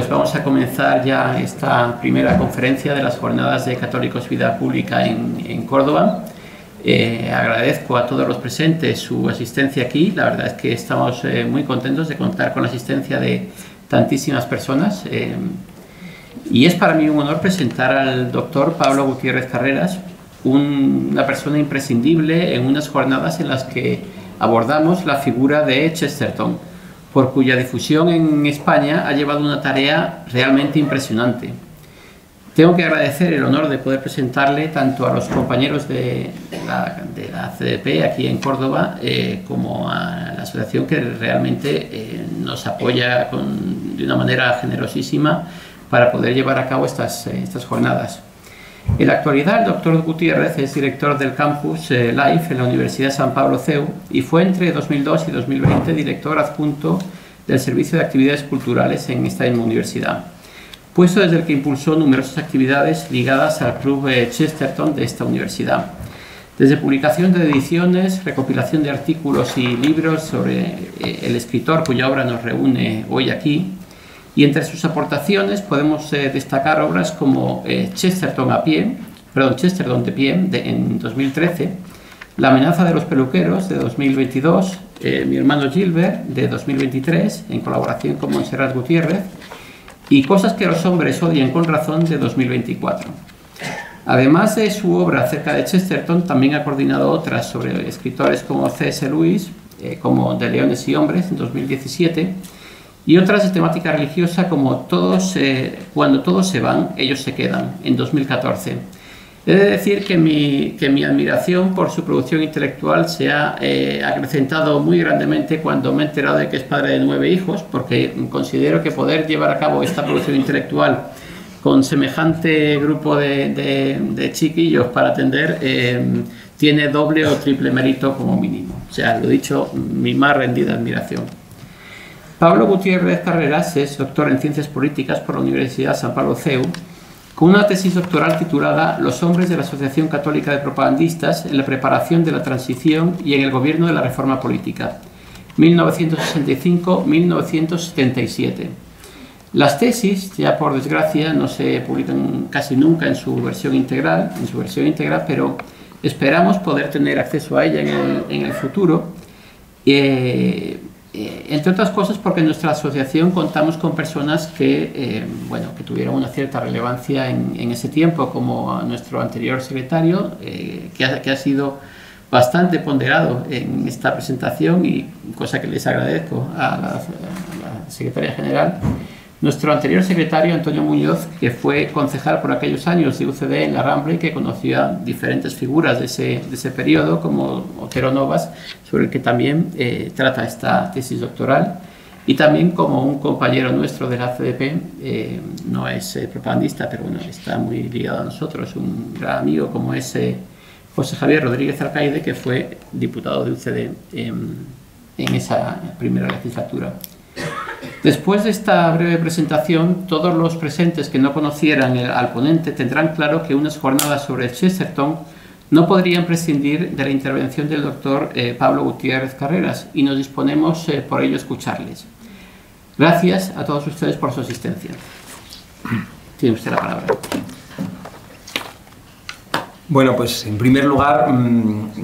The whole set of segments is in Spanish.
pues vamos a comenzar ya esta primera conferencia de las Jornadas de Católicos Vida Pública en Córdoba. Agradezco a todos los presentes su asistencia aquí. La verdad es que estamos muy contentos de contar con la asistencia de tantísimas personas. Y es para mí un honor presentar al doctor Pablo Gutiérrez Carreras, una persona imprescindible en unas jornadas en las que abordamos la figura de Chesterton, por cuya difusión en España ha llevado una tarea realmente impresionante. Tengo que agradecer el honor de poder presentarle tanto a los compañeros de la CDP aquí en Córdoba como a la asociación que realmente nos apoya de una manera generosísima para poder llevar a cabo estas jornadas. En la actualidad, el doctor Gutiérrez es director del campus LIFE en la Universidad San Pablo CEU y fue entre 2002 y 2020 director adjunto del Servicio de Actividades Culturales en esta misma universidad, puesto desde el que impulsó numerosas actividades ligadas al Club Chesterton de esta universidad, desde publicación de ediciones, recopilación de artículos y libros sobre el escritor cuya obra nos reúne hoy aquí. Y entre sus aportaciones podemos destacar obras como Chesterton de pie, en 2013, La amenaza de los peluqueros, de 2022, Mi hermano Gilbert, de 2023, en colaboración con Montserrat Gutiérrez, y Cosas que los hombres odian con razón, de 2024. Además de su obra acerca de Chesterton, también ha coordinado otras sobre escritores como C.S. Lewis, como De leones y hombres, en 2017, y otras de temática religiosa como Cuando todos se van, ellos se quedan, en 2014. He de decir que mi admiración por su producción intelectual se ha acrecentado muy grandemente cuando me he enterado de que es padre de 9 hijos, porque considero que poder llevar a cabo esta producción intelectual con semejante grupo de chiquillos para atender tiene doble o triple mérito como mínimo. O sea, lo dicho, mi más rendida admiración. Pablo Gutiérrez Carreras es doctor en Ciencias Políticas por la Universidad San Pablo CEU, con una tesis doctoral titulada Los hombres de la Asociación Católica de Propagandistas en la preparación de la transición y en el gobierno de la reforma política, 1965-1977. Las tesis, ya por desgracia, no se publican casi nunca en su versión integral, pero esperamos poder tener acceso a ella en el futuro. Entre otras cosas porque en nuestra asociación contamos con personas que tuvieron una cierta relevancia en ese tiempo, como nuestro anterior secretario, que ha sido bastante ponderado en esta presentación, y cosa que les agradezco a la secretaria general. Nuestro anterior secretario, Antonio Muñoz, que fue concejal por aquellos años de UCD en la Rambla y que conocía diferentes figuras de ese periodo, como Otero Novas, sobre el que también trata esta tesis doctoral, y también como un compañero nuestro de la CDP, no es propagandista, pero bueno, está muy ligado a nosotros, un gran amigo, como es José Javier Rodríguez Alcaide, que fue diputado de UCD en esa primera legislatura. Después de esta breve presentación, todos los presentes que no conocieran al ponente tendrán claro que unas jornadas sobre Chesterton no podrían prescindir de la intervención del doctor Pablo Gutiérrez Carreras, y nos disponemos por ello a escucharles. Gracias a todos ustedes por su asistencia. Tiene usted la palabra. Bueno, pues en primer lugar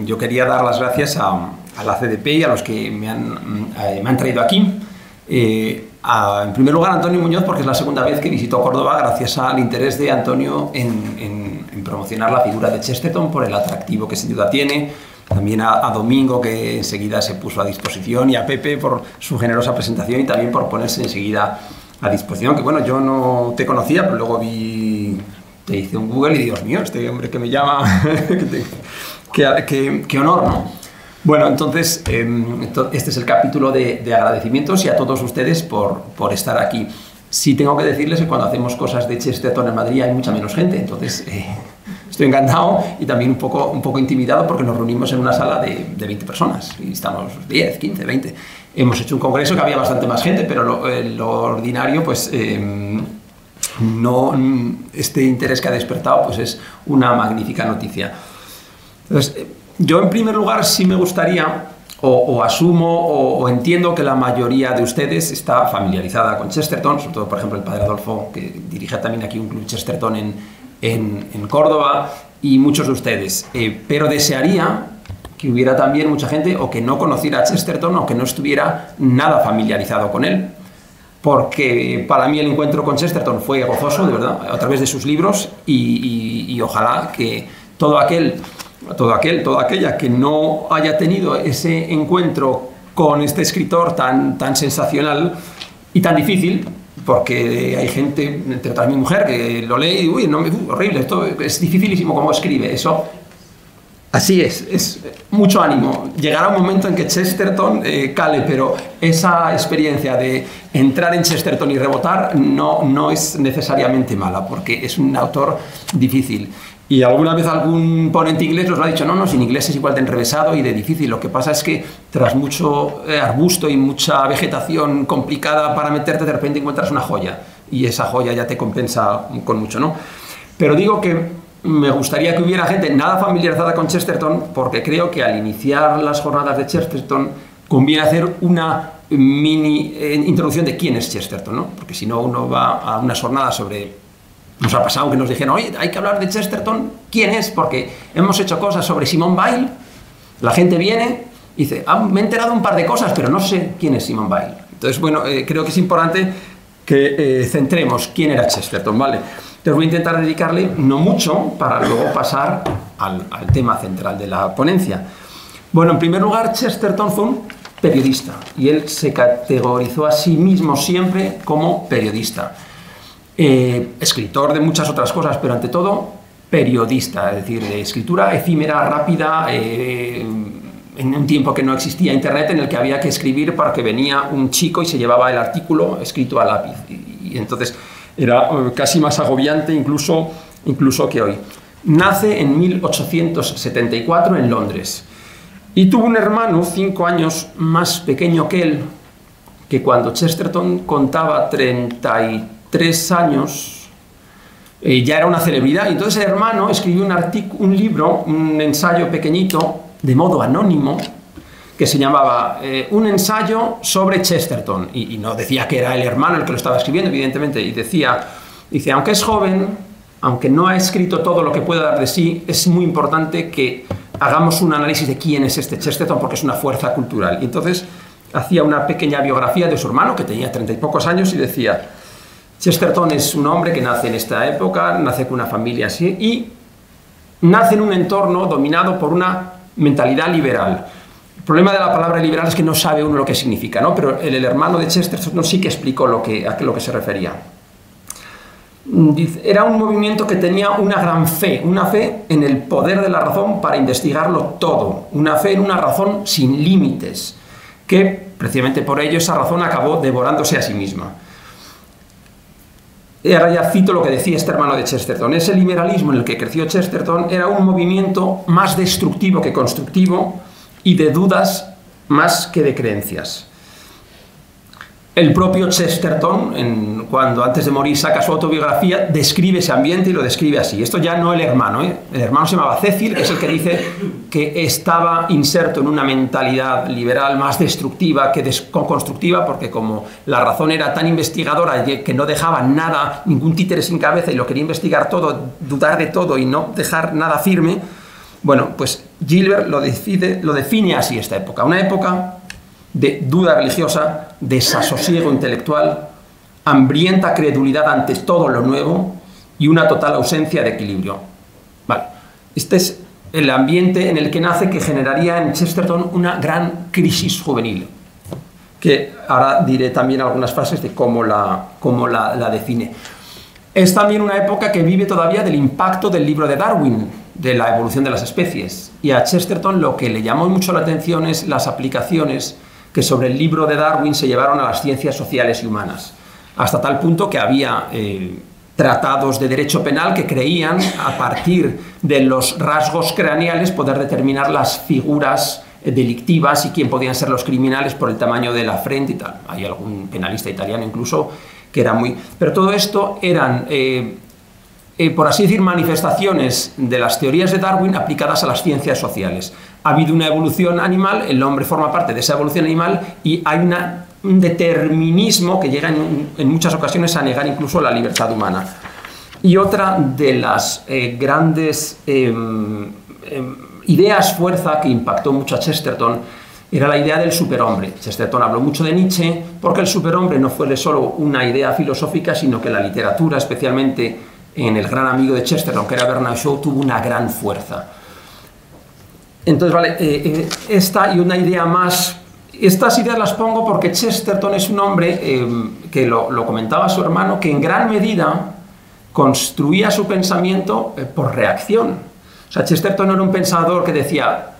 yo quería dar las gracias a la CDP y a los que me han traído aquí. En primer lugar, Antonio Muñoz, porque es la segunda vez que visito Córdoba gracias al interés de Antonio en promocionar la figura de Chesterton por el atractivo que sin duda tiene. También a Domingo, que enseguida se puso a disposición, y a Pepe por su generosa presentación y también por ponerse enseguida a disposición. Que bueno, yo no te conocía, pero luego te hice un Google y Dios mío, este hombre que me llama, qué honor, ¿no? Bueno, entonces, este es el capítulo de agradecimientos y a todos ustedes por estar aquí. Sí tengo que decirles que cuando hacemos cosas de Chesterton en Madrid hay mucha menos gente, entonces estoy encantado y también un poco intimidado porque nos reunimos en una sala de 20 personas y estamos 10, 15, 20. Hemos hecho un congreso que había bastante más gente, pero lo ordinario, pues este interés que ha despertado pues es una magnífica noticia. Entonces, yo en primer lugar sí me gustaría o asumo o entiendo que la mayoría de ustedes está familiarizada con Chesterton, sobre todo, por ejemplo, el padre Adolfo, que dirige también aquí un club Chesterton en Córdoba, y muchos de ustedes. Pero desearía que hubiera también mucha gente o que no conociera a Chesterton o que no estuviera nada familiarizado con él, porque para mí el encuentro con Chesterton fue gozoso, de verdad, a través de sus libros, y ojalá que toda aquella que no haya tenido ese encuentro con este escritor tan sensacional y tan difícil, porque hay gente, entre otras mi mujer, que lo lee y uy, no, horrible, esto es dificilísimo cómo escribe, eso. Así es mucho ánimo. Llegará un momento en que Chesterton cale, pero esa experiencia de entrar en Chesterton y rebotar no es necesariamente mala, porque es un autor difícil. Y alguna vez algún ponente inglés nos lo ha dicho, no, si en inglés es igual de enrevesado y de difícil. Lo que pasa es que tras mucho arbusto y mucha vegetación complicada para meterte, de repente encuentras una joya. Y esa joya ya te compensa con mucho, ¿no? Pero digo que me gustaría que hubiera gente nada familiarizada con Chesterton, porque creo que al iniciar las jornadas de Chesterton conviene hacer una mini introducción de quién es Chesterton, ¿no? Porque si no, uno va a unas jornadas sobre... Nos ha pasado que nos dijeron, oye, hay que hablar de Chesterton, ¿quién es? Porque hemos hecho cosas sobre Simone Weil, la gente viene y dice, me he enterado un par de cosas, pero no sé quién es Simone Weil. Entonces, bueno, creo que es importante que centremos quién era Chesterton, ¿vale? Entonces voy a intentar dedicarle no mucho para luego pasar al tema central de la ponencia. Bueno, en primer lugar, Chesterton fue un periodista y él se categorizó a sí mismo siempre como periodista. Escritor de muchas otras cosas, pero ante todo periodista, es decir, de escritura efímera, rápida, en un tiempo que no existía internet, en el que había que escribir para que venía un chico y se llevaba el artículo escrito a lápiz, y entonces era casi más agobiante incluso que hoy. Nace en 1874 en Londres y tuvo un hermano 5 años más pequeño que él, que cuando Chesterton contaba 33 años ya era una celebridad, y entonces el hermano escribió un libro, un ensayo pequeñito de modo anónimo que se llamaba Un ensayo sobre Chesterton, y no decía que era el hermano el que lo estaba escribiendo, evidentemente, y dice, aunque es joven, aunque no ha escrito todo lo que pueda dar de sí, es muy importante que hagamos un análisis de quién es este Chesterton, porque es una fuerza cultural. Y entonces hacía una pequeña biografía de su hermano, que tenía 30 y pocos años, y decía, Chesterton es un hombre que nace en esta época, nace con una familia así, y nace en un entorno dominado por una mentalidad liberal. El problema de la palabra liberal es que no sabe uno lo que significa, ¿no? Pero el hermano de Chesterton sí que explicó a lo que se refería. Era un movimiento que tenía una gran fe, una fe en el poder de la razón para investigarlo todo, una fe en una razón sin límites, que precisamente por ello esa razón acabó devorándose a sí misma. Y ahora ya cito lo que decía este hermano de Chesterton. Ese liberalismo en el que creció Chesterton era un movimiento más destructivo que constructivo y de dudas más que de creencias. El propio Chesterton, cuando antes de morir saca su autobiografía, describe ese ambiente y lo describe así. Esto ya no el hermano, ¿eh? El hermano se llamaba Cecil, que es el que dice que estaba inserto en una mentalidad liberal más destructiva que constructiva, porque como la razón era tan investigadora que no dejaba nada, ningún títere sin cabeza, y lo quería investigar todo, dudar de todo y no dejar nada firme, bueno, pues Gilbert lo define así esta época. Una época de duda religiosa, desasosiego intelectual, hambrienta credulidad ante todo lo nuevo y una total ausencia de equilibrio. Vale. Este es el ambiente en el que nace, que generaría en Chesterton una gran crisis juvenil, que ahora diré también algunas frases de cómo la define. Es también una época que vive todavía del impacto del libro de Darwin, de la evolución de las especies, y a Chesterton lo que le llamó mucho la atención es las aplicaciones que sobre el libro de Darwin se llevaron a las ciencias sociales y humanas, hasta tal punto que había tratados de derecho penal que creían, a partir de los rasgos craneales, poder determinar las figuras delictivas y quién podían ser los criminales por el tamaño de la frente y tal. Hay algún penalista italiano incluso que era muy... Pero todo esto eran por así decir, manifestaciones de las teorías de Darwin aplicadas a las ciencias sociales. Ha habido una evolución animal, el hombre forma parte de esa evolución animal y hay un determinismo que llega en muchas ocasiones a negar incluso la libertad humana. Y otra de las grandes ideas fuerza que impactó mucho a Chesterton era la idea del superhombre. Chesterton habló mucho de Nietzsche porque el superhombre no fue solo una idea filosófica, sino que la literatura, especialmente en el gran amigo de Chesterton, que era Bernard Shaw, tuvo una gran fuerza. Entonces, vale, esta y una idea más. Estas ideas las pongo porque Chesterton es un hombre que lo comentaba su hermano, que en gran medida construía su pensamiento por reacción. O sea, Chesterton no era un pensador que decía,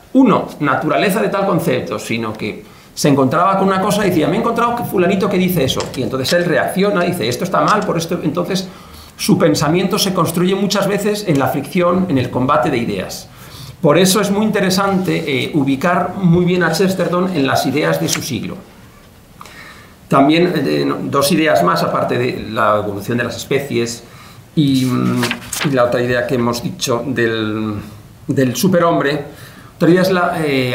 naturaleza de tal concepto, sino que se encontraba con una cosa y decía, me he encontrado con fulanito que dice eso, y entonces él reacciona y dice, esto está mal, por esto. Entonces su pensamiento se construye muchas veces en la fricción, en el combate de ideas. Por eso es muy interesante ubicar muy bien a Chesterton en las ideas de su siglo. También dos ideas más, aparte de la evolución de las especies y la otra idea que hemos dicho del superhombre. Otra idea es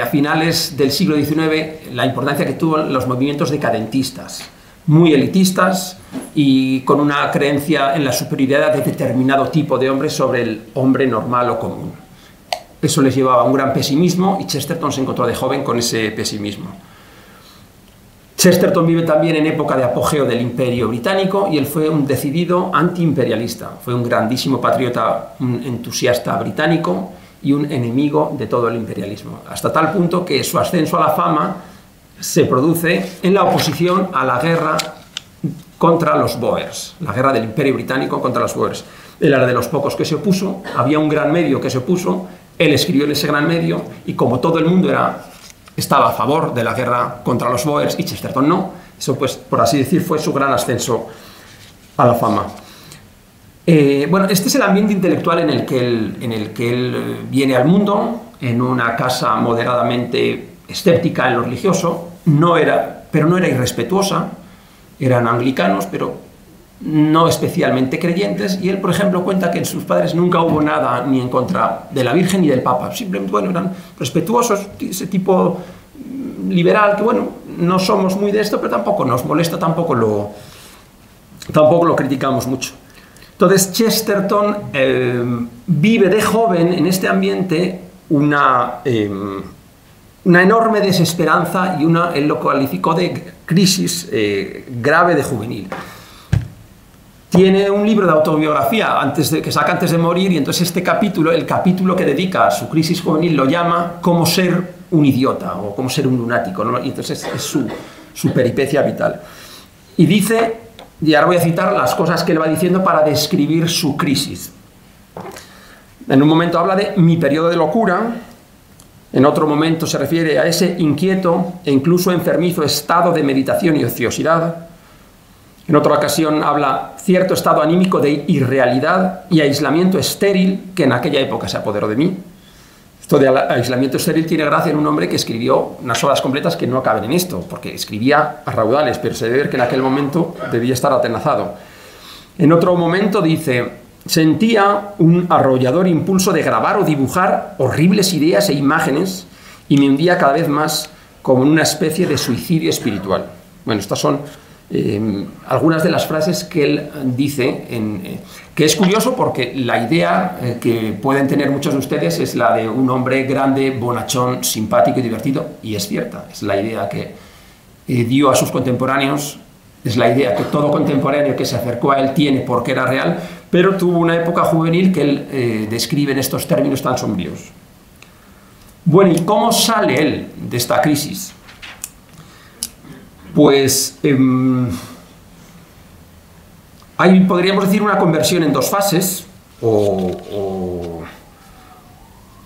a finales del siglo XIX la importancia que tuvo los movimientos decadentistas, muy elitistas y con una creencia en la superioridad de determinado tipo de hombre sobre el hombre normal o común. Eso les llevaba a un gran pesimismo y Chesterton se encontró de joven con ese pesimismo. Chesterton vive también en época de apogeo del Imperio Británico y él fue un decidido antiimperialista. Fue un grandísimo patriota, un entusiasta británico y un enemigo de todo el imperialismo. Hasta tal punto que su ascenso a la fama se produce en la oposición a la guerra contra los Boers, la guerra del Imperio Británico contra los Boers. Él era de los pocos que se opuso, había un gran medio que se opuso, él escribió en ese gran medio y como todo el mundo estaba a favor de la guerra contra los Boers y Chesterton no, eso pues por así decir fue su gran ascenso a la fama. Bueno, este es el ambiente intelectual en el que él viene al mundo, en una casa moderadamente escéptica en lo religioso, pero no era irrespetuosa, eran anglicanos, pero no especialmente creyentes, y él, por ejemplo, cuenta que en sus padres nunca hubo nada ni en contra de la Virgen ni del Papa, simplemente, bueno, eran respetuosos, ese tipo liberal, que bueno, no somos muy de esto, pero tampoco nos molesta, tampoco lo criticamos mucho. Entonces, Chesterton vive de joven en este ambiente una enorme desesperanza y él lo calificó de crisis grave de juvenil. Tiene un libro de autobiografía que saca antes de morir y entonces el capítulo que dedica a su crisis juvenil lo llama Cómo ser un idiota o cómo ser un lunático, ¿no? Y entonces es su peripecia vital. Y dice, y ahora voy a citar las cosas que él va diciendo para describir su crisis. En un momento habla de mi periodo de locura, en otro momento se refiere a ese inquieto e incluso enfermizo estado de meditación y ociosidad. En otra ocasión habla cierto estado anímico de irrealidad y aislamiento estéril que en aquella época se apoderó de mí. Esto de aislamiento estéril tiene gracia en un hombre que escribió unas obras completas que no caben en esto, porque escribía a raudales, pero se debe ver que en aquel momento debía estar atenazado. En otro momento dice, sentía un arrollador impulso de grabar o dibujar horribles ideas e imágenes y me hundía cada vez más como en una especie de suicidio espiritual. Bueno, estas son algunas de las frases que él dice, que es curioso porque la idea que pueden tener muchos de ustedes es la de un hombre grande, bonachón, simpático y divertido, y es cierta, es la idea que dio a sus contemporáneos, es la idea que todo contemporáneo que se acercó a él tiene porque era real, pero tuvo una época juvenil que él describe en estos términos tan sombríos. Bueno, ¿y cómo sale él de esta crisis? Pues hay, podríamos decir, una conversión en dos fases, o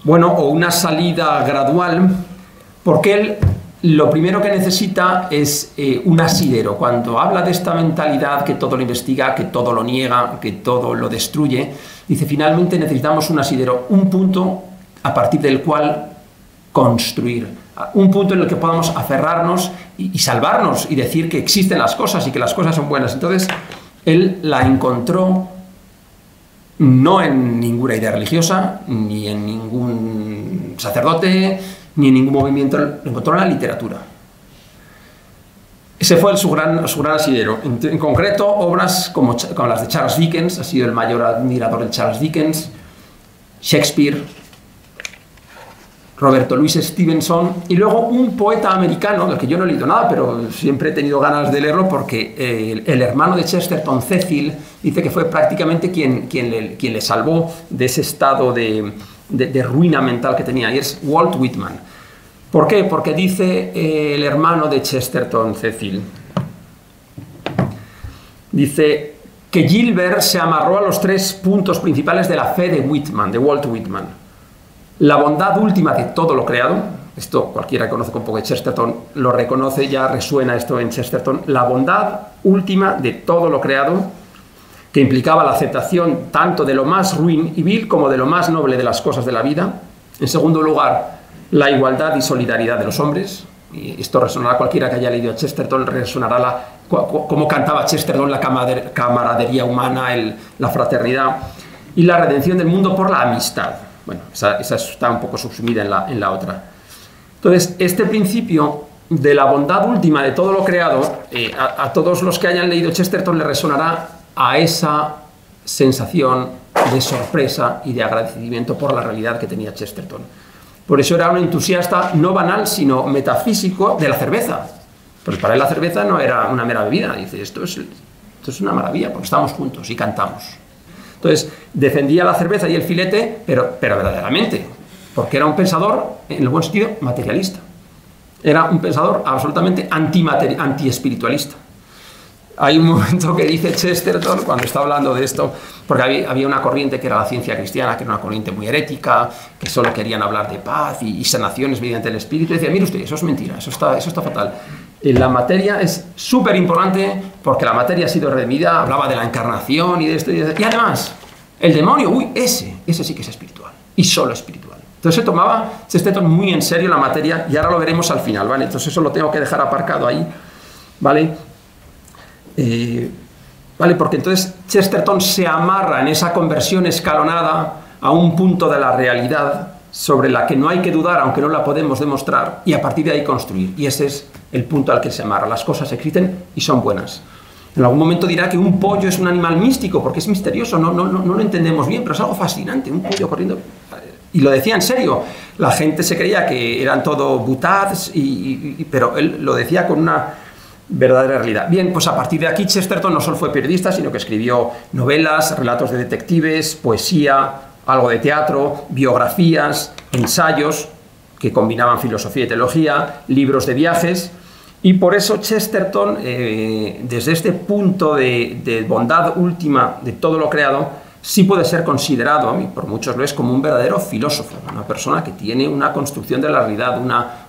una salida gradual, porque él lo primero que necesita es un asidero. Cuando habla de esta mentalidad que todo lo investiga, que todo lo niega, que todo lo destruye, dice, finalmente necesitamos un asidero, un punto a partir del cual construir, un punto en el que podamos aferrarnos y salvarnos y decir que existen las cosas y que las cosas son buenas. Entonces, él la encontró no en ninguna idea religiosa, ni en ningún sacerdote, ni en ningún movimiento, lo encontró en la literatura. Ese fue su gran asidero. En concreto, obras como las de Charles Dickens, ha sido el mayor admirador de Charles Dickens, Shakespeare, Roberto Louis Stevenson, y luego un poeta americano, del que yo no he leído nada, pero siempre he tenido ganas de leerlo porque el hermano de Chesterton, Cecil, dice que fue prácticamente quien le salvó de ese estado de ruina mental que tenía, y es Walt Whitman. ¿Por qué? Porque dice el hermano de Chesterton, Cecil, dice que Gilbert se amarró a los 3 puntos principales de la fe de Whitman, de Walt Whitman. La bondad última de todo lo creado, esto cualquiera que conozca un poco de Chesterton lo reconoce, ya resuena esto en Chesterton, la bondad última de todo lo creado, que implicaba la aceptación tanto de lo más ruin y vil como de lo más noble de las cosas de la vida. En segundo lugar, la igualdad y solidaridad de los hombres, y esto resonará cualquiera que haya leído a Chesterton, resonará cómo cantaba Chesterton la camaradería humana, la fraternidad, y la redención del mundo por la amistad. Bueno, esa está un poco subsumida en la otra. Entonces, este principio de la bondad última de todo lo creado, a todos los que hayan leído Chesterton le resonará a esa sensación de sorpresa y de agradecimiento por la realidad que tenía Chesterton. Por eso era un entusiasta no banal, sino metafísico de la cerveza. Pues para él la cerveza no era una mera bebida. Dice, esto es una maravilla, porque estamos juntos y cantamos. Entonces, defendía la cerveza y el filete, pero verdaderamente, porque era un pensador, en el buen sentido, materialista. Era un pensador absolutamente antiespiritualista. Hay un momento que dice Chesterton, cuando está hablando de esto, porque había una corriente que era la ciencia cristiana, que era una corriente muy herética, que solo querían hablar de paz y sanaciones mediante el espíritu, y decía, mire usted, eso es mentira, eso está fatal. La materia es súper importante porque la materia ha sido redimida, hablaba de la encarnación y de esto, y además, el demonio, ese sí que es espiritual, y solo espiritual. Entonces se tomaba Chesterton muy en serio la materia, y ahora lo veremos al final, ¿vale? Entonces eso lo tengo que dejar aparcado ahí, ¿vale? ¿Vale? Porque entonces Chesterton se amarra en esa conversión escalonada a un punto de la realidad sobre la que no hay que dudar, aunque no la podemos demostrar, y a partir de ahí construir. Y ese es el punto al que se amarra. Las cosas existen y son buenas. En algún momento dirá que un pollo es un animal místico, porque es misterioso, no lo entendemos bien, pero es algo fascinante, un pollo corriendo. Y lo decía en serio. La gente se creía que eran todo butads, pero él lo decía con una verdadera realidad. Bien, pues a partir de aquí Chesterton no solo fue periodista, sino que escribió novelas, relatos de detectives, poesía, algo de teatro, biografías, ensayos que combinaban filosofía y teología, libros de viajes, y por eso Chesterton, desde este punto de bondad última de todo lo creado, sí puede ser considerado, y por muchos lo es, como un verdadero filósofo, una persona que tiene una construcción de la realidad,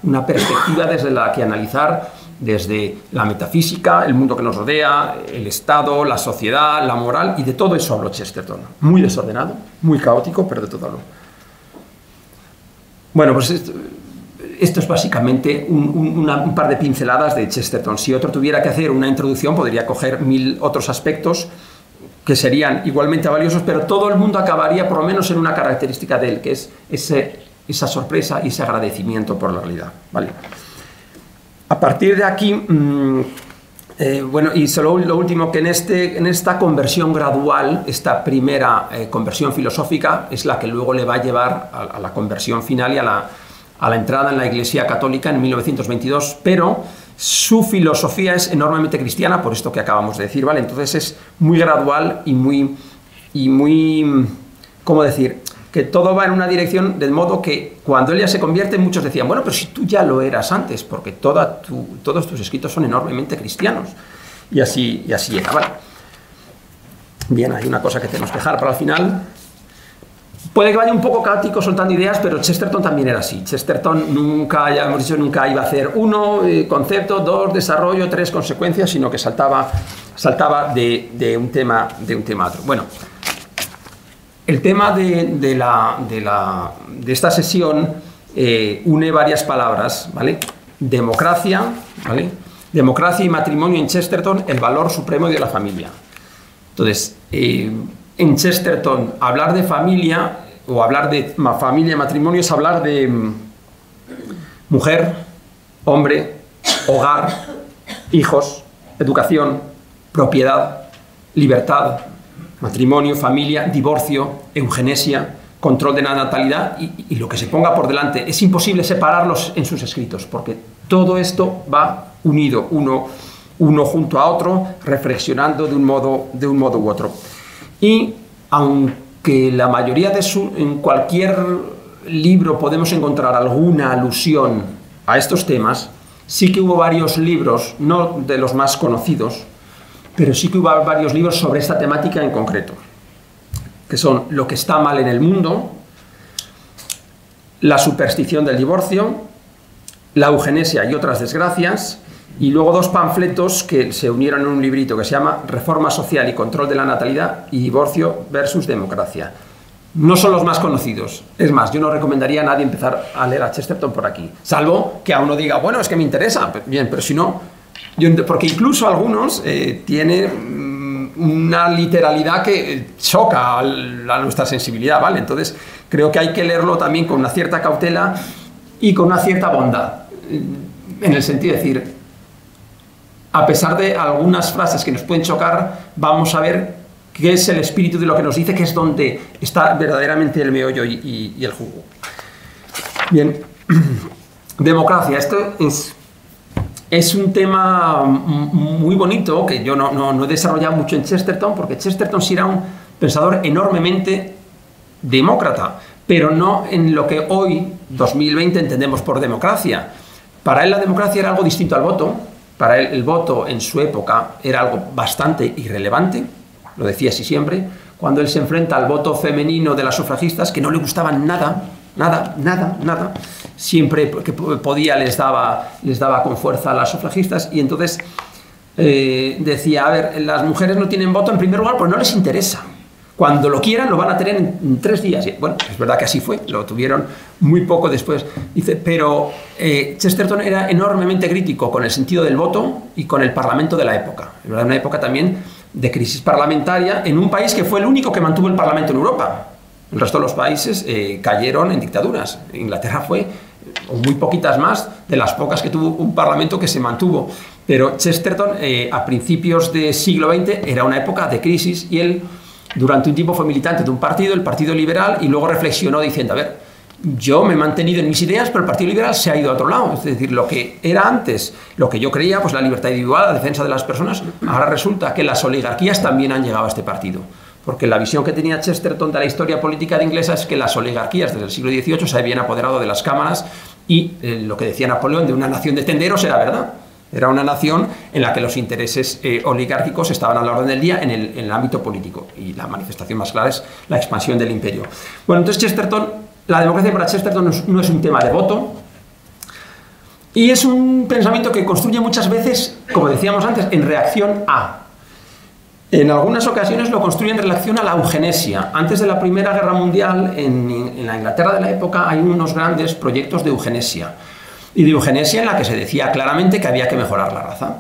una perspectiva desde la que analizar desde la metafísica, el mundo que nos rodea, el Estado, la sociedad, la moral, y de todo eso habló Chesterton. Muy desordenado, muy caótico, pero de todo habló. Bueno, pues esto es básicamente un par de pinceladas de Chesterton. Si otro tuviera que hacer una introducción, podría coger 1000 otros aspectos que serían igualmente valiosos, pero todo el mundo acabaría por lo menos en una característica de él, que es esa sorpresa y ese agradecimiento por la realidad, ¿vale? A partir de aquí, bueno, y solo lo último, que en esta conversión gradual, esta primera conversión filosófica es la que luego le va a llevar a la conversión final y a la entrada en la Iglesia Católica en 1922, pero su filosofía es enormemente cristiana, por esto que acabamos de decir, ¿vale? Entonces es muy gradual y muy, ¿cómo decir?, que todo va en una dirección, de modo que cuando él ya se convierte, muchos decían, bueno, pero si tú ya lo eras antes, porque todos tus escritos son enormemente cristianos. Y así era, ¿vale? Bien, hay una cosa que tenemos que dejar para el final. Puede que vaya un poco caótico soltando ideas, pero Chesterton también era así. Chesterton nunca, ya hemos dicho, nunca iba a hacer 1 concepto, 2 desarrollo, 3 consecuencias, sino que saltaba de un tema a otro. Bueno, el tema de esta sesión une varias palabras, ¿vale? Democracia, ¿vale? Democracia y matrimonio en Chesterton, el valor supremo de la familia. Entonces, en Chesterton, hablar de familia o hablar de familia y matrimonio es hablar de mujer, hombre, hogar, hijos, educación, propiedad, libertad, matrimonio, familia, divorcio, eugenesia, control de la natalidad y lo que se ponga por delante. Es imposible separarlos en sus escritos, porque todo esto va unido, uno junto a otro, reflexionando de un modo u otro. Y aunque la mayoría en cualquier libro podemos encontrar alguna alusión a estos temas, sí que hubo varios libros, no de los más conocidos, pero sí que hubo varios libros sobre esta temática en concreto, que son Lo que está mal en el mundo, La superstición del divorcio, La eugenesia y otras desgracias, y luego 2 panfletos que se unieron en un librito que se llama Reforma social y control de la natalidad y divorcio versus democracia. No son los más conocidos. Es más, yo no recomendaría a nadie empezar a leer a Chesterton por aquí, salvo que a uno diga, bueno, es que me interesa. Bien, pero si no, porque incluso algunos tienen una literalidad que choca a nuestra sensibilidad, ¿vale? Entonces, creo que hay que leerlo también con una cierta cautela y con una cierta bondad, en el sentido de decir, a pesar de algunas frases que nos pueden chocar, vamos a ver qué es el espíritu de lo que nos dice, que es donde está verdaderamente el meollo y el jugo. Bien, democracia. Esto es un tema muy bonito que yo no he desarrollado mucho en Chesterton, porque Chesterton sí era un pensador enormemente demócrata, pero no en lo que hoy, 2020, entendemos por democracia. Para él la democracia era algo distinto al voto. Para él el voto en su época era algo bastante irrelevante, lo decía así siempre, cuando él se enfrenta al voto femenino de las sufragistas, que no le gustaban nada, siempre que podía les daba con fuerza a las sufragistas, y entonces decía, a ver, las mujeres no tienen voto en primer lugar porque no les interesa. Cuando lo quieran lo van a tener en 3 días. Y, bueno, es verdad que así fue, lo tuvieron muy poco después. Dice, pero Chesterton era enormemente crítico con el sentido del voto y con el parlamento de la época. Era una época también de crisis parlamentaria en un país que fue el único que mantuvo el parlamento en Europa. El resto de los países cayeron en dictaduras. Inglaterra fue, o muy poquitas más, de las pocas que tuvo un parlamento que se mantuvo. Pero Chesterton, a principios del siglo XX, era una época de crisis y él, durante un tiempo, fue militante de un partido, el Partido Liberal, y luego reflexionó diciendo, a ver, yo me he mantenido en mis ideas, pero el Partido Liberal se ha ido a otro lado. Es decir, lo que era antes, lo que yo creía, pues la libertad individual, la defensa de las personas, ahora resulta que las oligarquías también han llegado a este partido. Porque la visión que tenía Chesterton de la historia política de inglesa es que las oligarquías desde el siglo XVIII se habían apoderado de las cámaras y lo que decía Napoleón de una nación de tenderos era verdad. Era una nación en la que los intereses oligárquicos estaban a la orden del día en el ámbito político. Y la manifestación más clara es la expansión del imperio. Bueno, entonces Chesterton, la democracia para Chesterton no es un tema de voto. Y es un pensamiento que construye muchas veces, como decíamos antes, en reacción a. En algunas ocasiones lo construye en relación a la eugenesia. Antes de la Primera Guerra Mundial, en la Inglaterra de la época, hay unos grandes proyectos de eugenesia. Y de eugenesia en la que se decía claramente que había que mejorar la raza.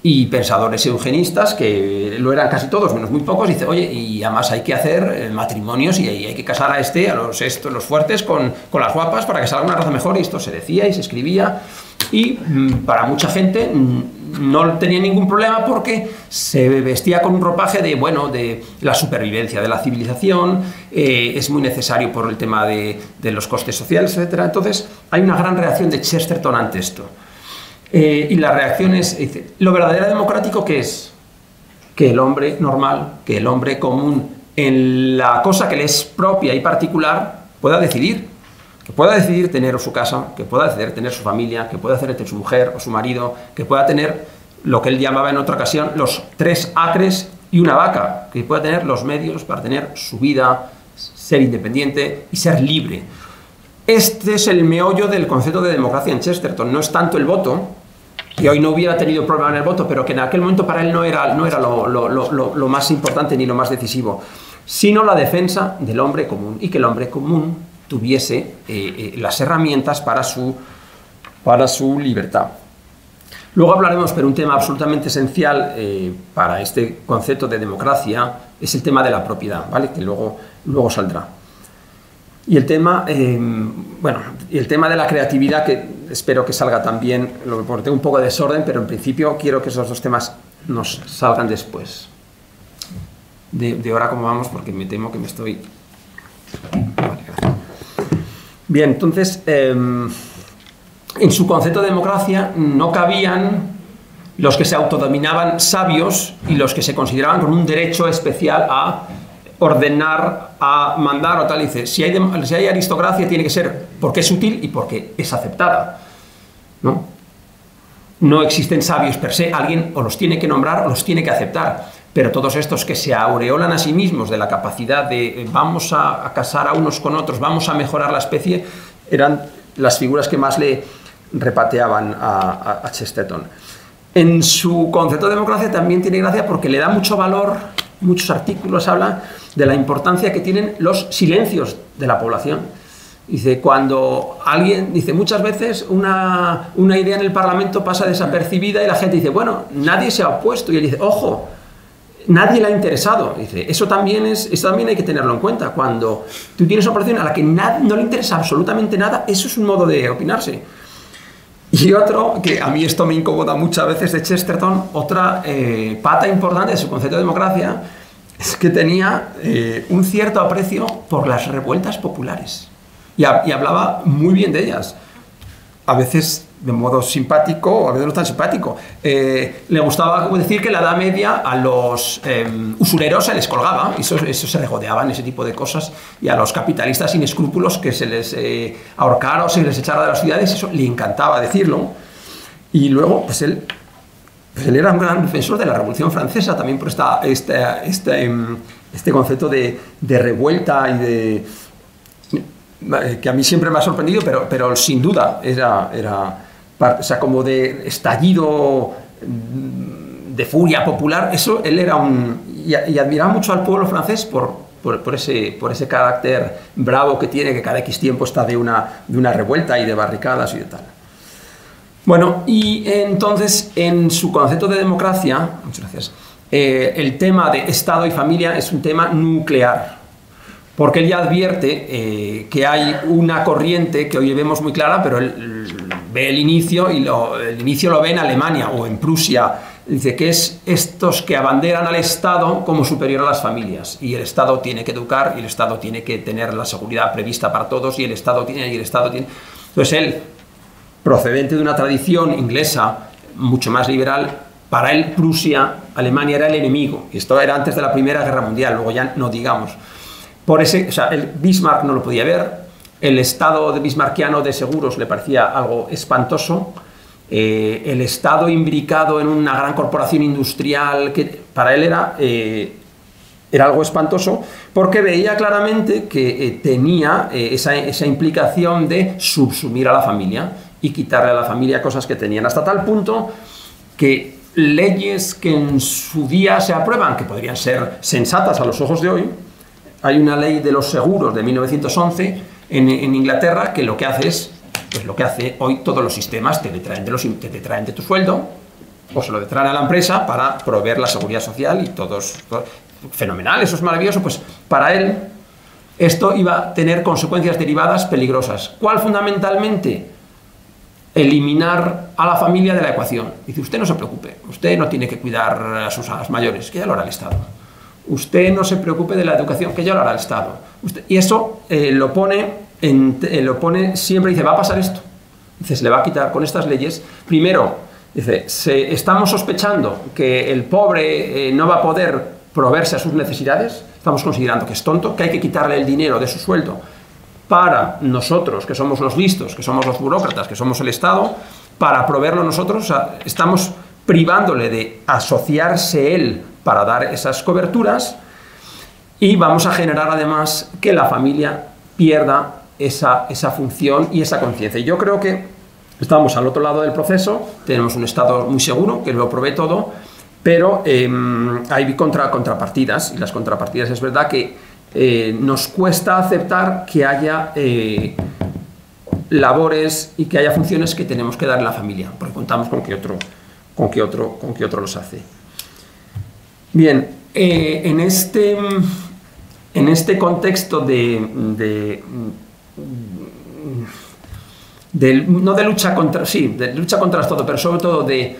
Y pensadores eugenistas, que lo eran casi todos, menos muy pocos, dicen, oye, y además hay que hacer matrimonios y hay que casar a los fuertes con las guapas para que salga una raza mejor. Y esto se decía y se escribía. Y para mucha gente no tenía ningún problema porque se vestía con un ropaje de la supervivencia de la civilización, es muy necesario por el tema de los costes sociales, etc. Entonces hay una gran reacción de Chesterton ante esto. Y la reacción es, dice, lo verdaderamente democrático que es que el hombre normal, que el hombre común, en la cosa que le es propia y particular, pueda decidir. Que pueda decidir tener su casa, que pueda decidir tener su familia, que pueda tener su mujer o su marido, que pueda tener lo que él llamaba en otra ocasión los 3 acres y una vaca, que pueda tener los medios para tener su vida, ser independiente y ser libre. Este es el meollo del concepto de democracia en Chesterton. No es tanto el voto, que hoy no hubiera tenido problema en el voto, pero que en aquel momento para él no era lo más importante ni lo más decisivo, sino la defensa del hombre común, y que el hombre común tuviese las herramientas para su libertad. Luego hablaremos, pero un tema absolutamente esencial para este concepto de democracia es el tema de la propiedad, ¿vale? Que luego saldrá. Y el tema, y el tema de la creatividad, que espero que salga también, porque tengo un poco de desorden, pero en principio quiero que esos dos temas nos salgan después. De ahora como vamos, porque me temo que me estoy... Vale, gracias. Bien, entonces, en su concepto de democracia no cabían los que se autodominaban sabios y los que se consideraban con un derecho especial a ordenar, a mandar o tal. Dice, si hay aristocracia tiene que ser porque es útil y porque es aceptada, ¿no? No existen sabios per se, alguien o los tiene que nombrar o los tiene que aceptar, pero todos estos que se aureolan a sí mismos de la capacidad de vamos a casar a unos con otros, vamos a mejorar la especie, eran las figuras que más le repateaban a Chesterton. En su concepto de democracia también tiene gracia porque le da mucho valor, muchos artículos habla de la importancia que tienen los silencios de la población. Dice, cuando alguien, dice, muchas veces una idea en el Parlamento pasa desapercibida y la gente dice, bueno, nadie se ha opuesto. Y él dice, ojo, nadie le ha interesado. Dice, eso también hay que tenerlo en cuenta. Cuando tú tienes una población a la que no le interesa absolutamente nada, eso es un modo de opinarse. Y otro, que a mí esto me incomoda muchas veces de Chesterton, otra pata importante de su concepto de democracia, es que tenía un cierto aprecio por las revueltas populares. Y hablaba muy bien de ellas. A veces de modo simpático, a veces no tan simpático. Le gustaba decir que la Edad Media a los usureros se les colgaba, y eso se regodeaban, ese tipo de cosas, y a los capitalistas sin escrúpulos que se les ahorcara o se les echara de las ciudades, eso le encantaba decirlo. Y luego, pues él era un gran defensor de la Revolución Francesa, también por este concepto de revuelta y de... que a mí siempre me ha sorprendido, pero sin duda era o sea, como de estallido de furia popular. Eso él era y admiraba mucho al pueblo francés por ese carácter bravo que tiene, que cada X tiempo está de una revuelta y de barricadas y de tal. Bueno, y entonces en su concepto de democracia, muchas gracias, el tema de Estado y familia es un tema nuclear. Porque él ya advierte que hay una corriente que hoy vemos muy clara, pero él ve el inicio y el inicio lo ve en Alemania o en Prusia. Dice que es estos que abanderan al Estado como superior a las familias. Y el Estado tiene que educar, y el Estado tiene que tener la seguridad prevista para todos, y el Estado tiene... Entonces él, procedente de una tradición inglesa mucho más liberal, para él Prusia, Alemania era el enemigo. Y esto era antes de la Primera Guerra Mundial, luego ya no digamos... O sea, el Bismarck no lo podía ver, el Estado de bismarckiano de seguros le parecía algo espantoso, el Estado imbricado en una gran corporación industrial, que para él era algo espantoso, porque veía claramente que tenía esa implicación de subsumir a la familia y quitarle a la familia cosas que tenían, hasta tal punto que leyes que en su día se aprueban, que podrían ser sensatas a los ojos de hoy. Hay una ley de los seguros de 1911 en Inglaterra que lo que hace es, pues lo que hace hoy todos los sistemas, te detraen de tu sueldo o se lo detraen a la empresa para proveer la seguridad social y todos, fenomenal, eso es maravilloso. Pues para él esto iba a tener consecuencias derivadas peligrosas. ¿Cuál fundamentalmente? Eliminar a la familia de la ecuación. Dice, usted no se preocupe, usted no tiene que cuidar a sus mayores, que ya lo hará el Estado. Usted no se preocupe de la educación, que ya lo hará el Estado. Y eso lo pone siempre, dice, va a pasar esto. Dice, se le va a quitar con estas leyes. Primero, dice, estamos sospechando que el pobre no va a poder proveerse a sus necesidades. Estamos considerando que es tonto, que hay que quitarle el dinero de su sueldo para nosotros, que somos los listos, que somos los burócratas, que somos el Estado, para proveerlo nosotros. O sea, estamos privándole de asociarse él para dar esas coberturas, y vamos a generar además que la familia pierda esa función y esa conciencia. Y yo creo que estamos al otro lado del proceso, tenemos un Estado muy seguro que lo provee todo, pero hay contrapartidas, y las contrapartidas es verdad que nos cuesta aceptar que haya labores y que haya funciones que tenemos que dar a la familia, porque contamos con que otro los hace. Bien, en este contexto no de lucha contra, sí, de lucha contra todo, pero sobre todo de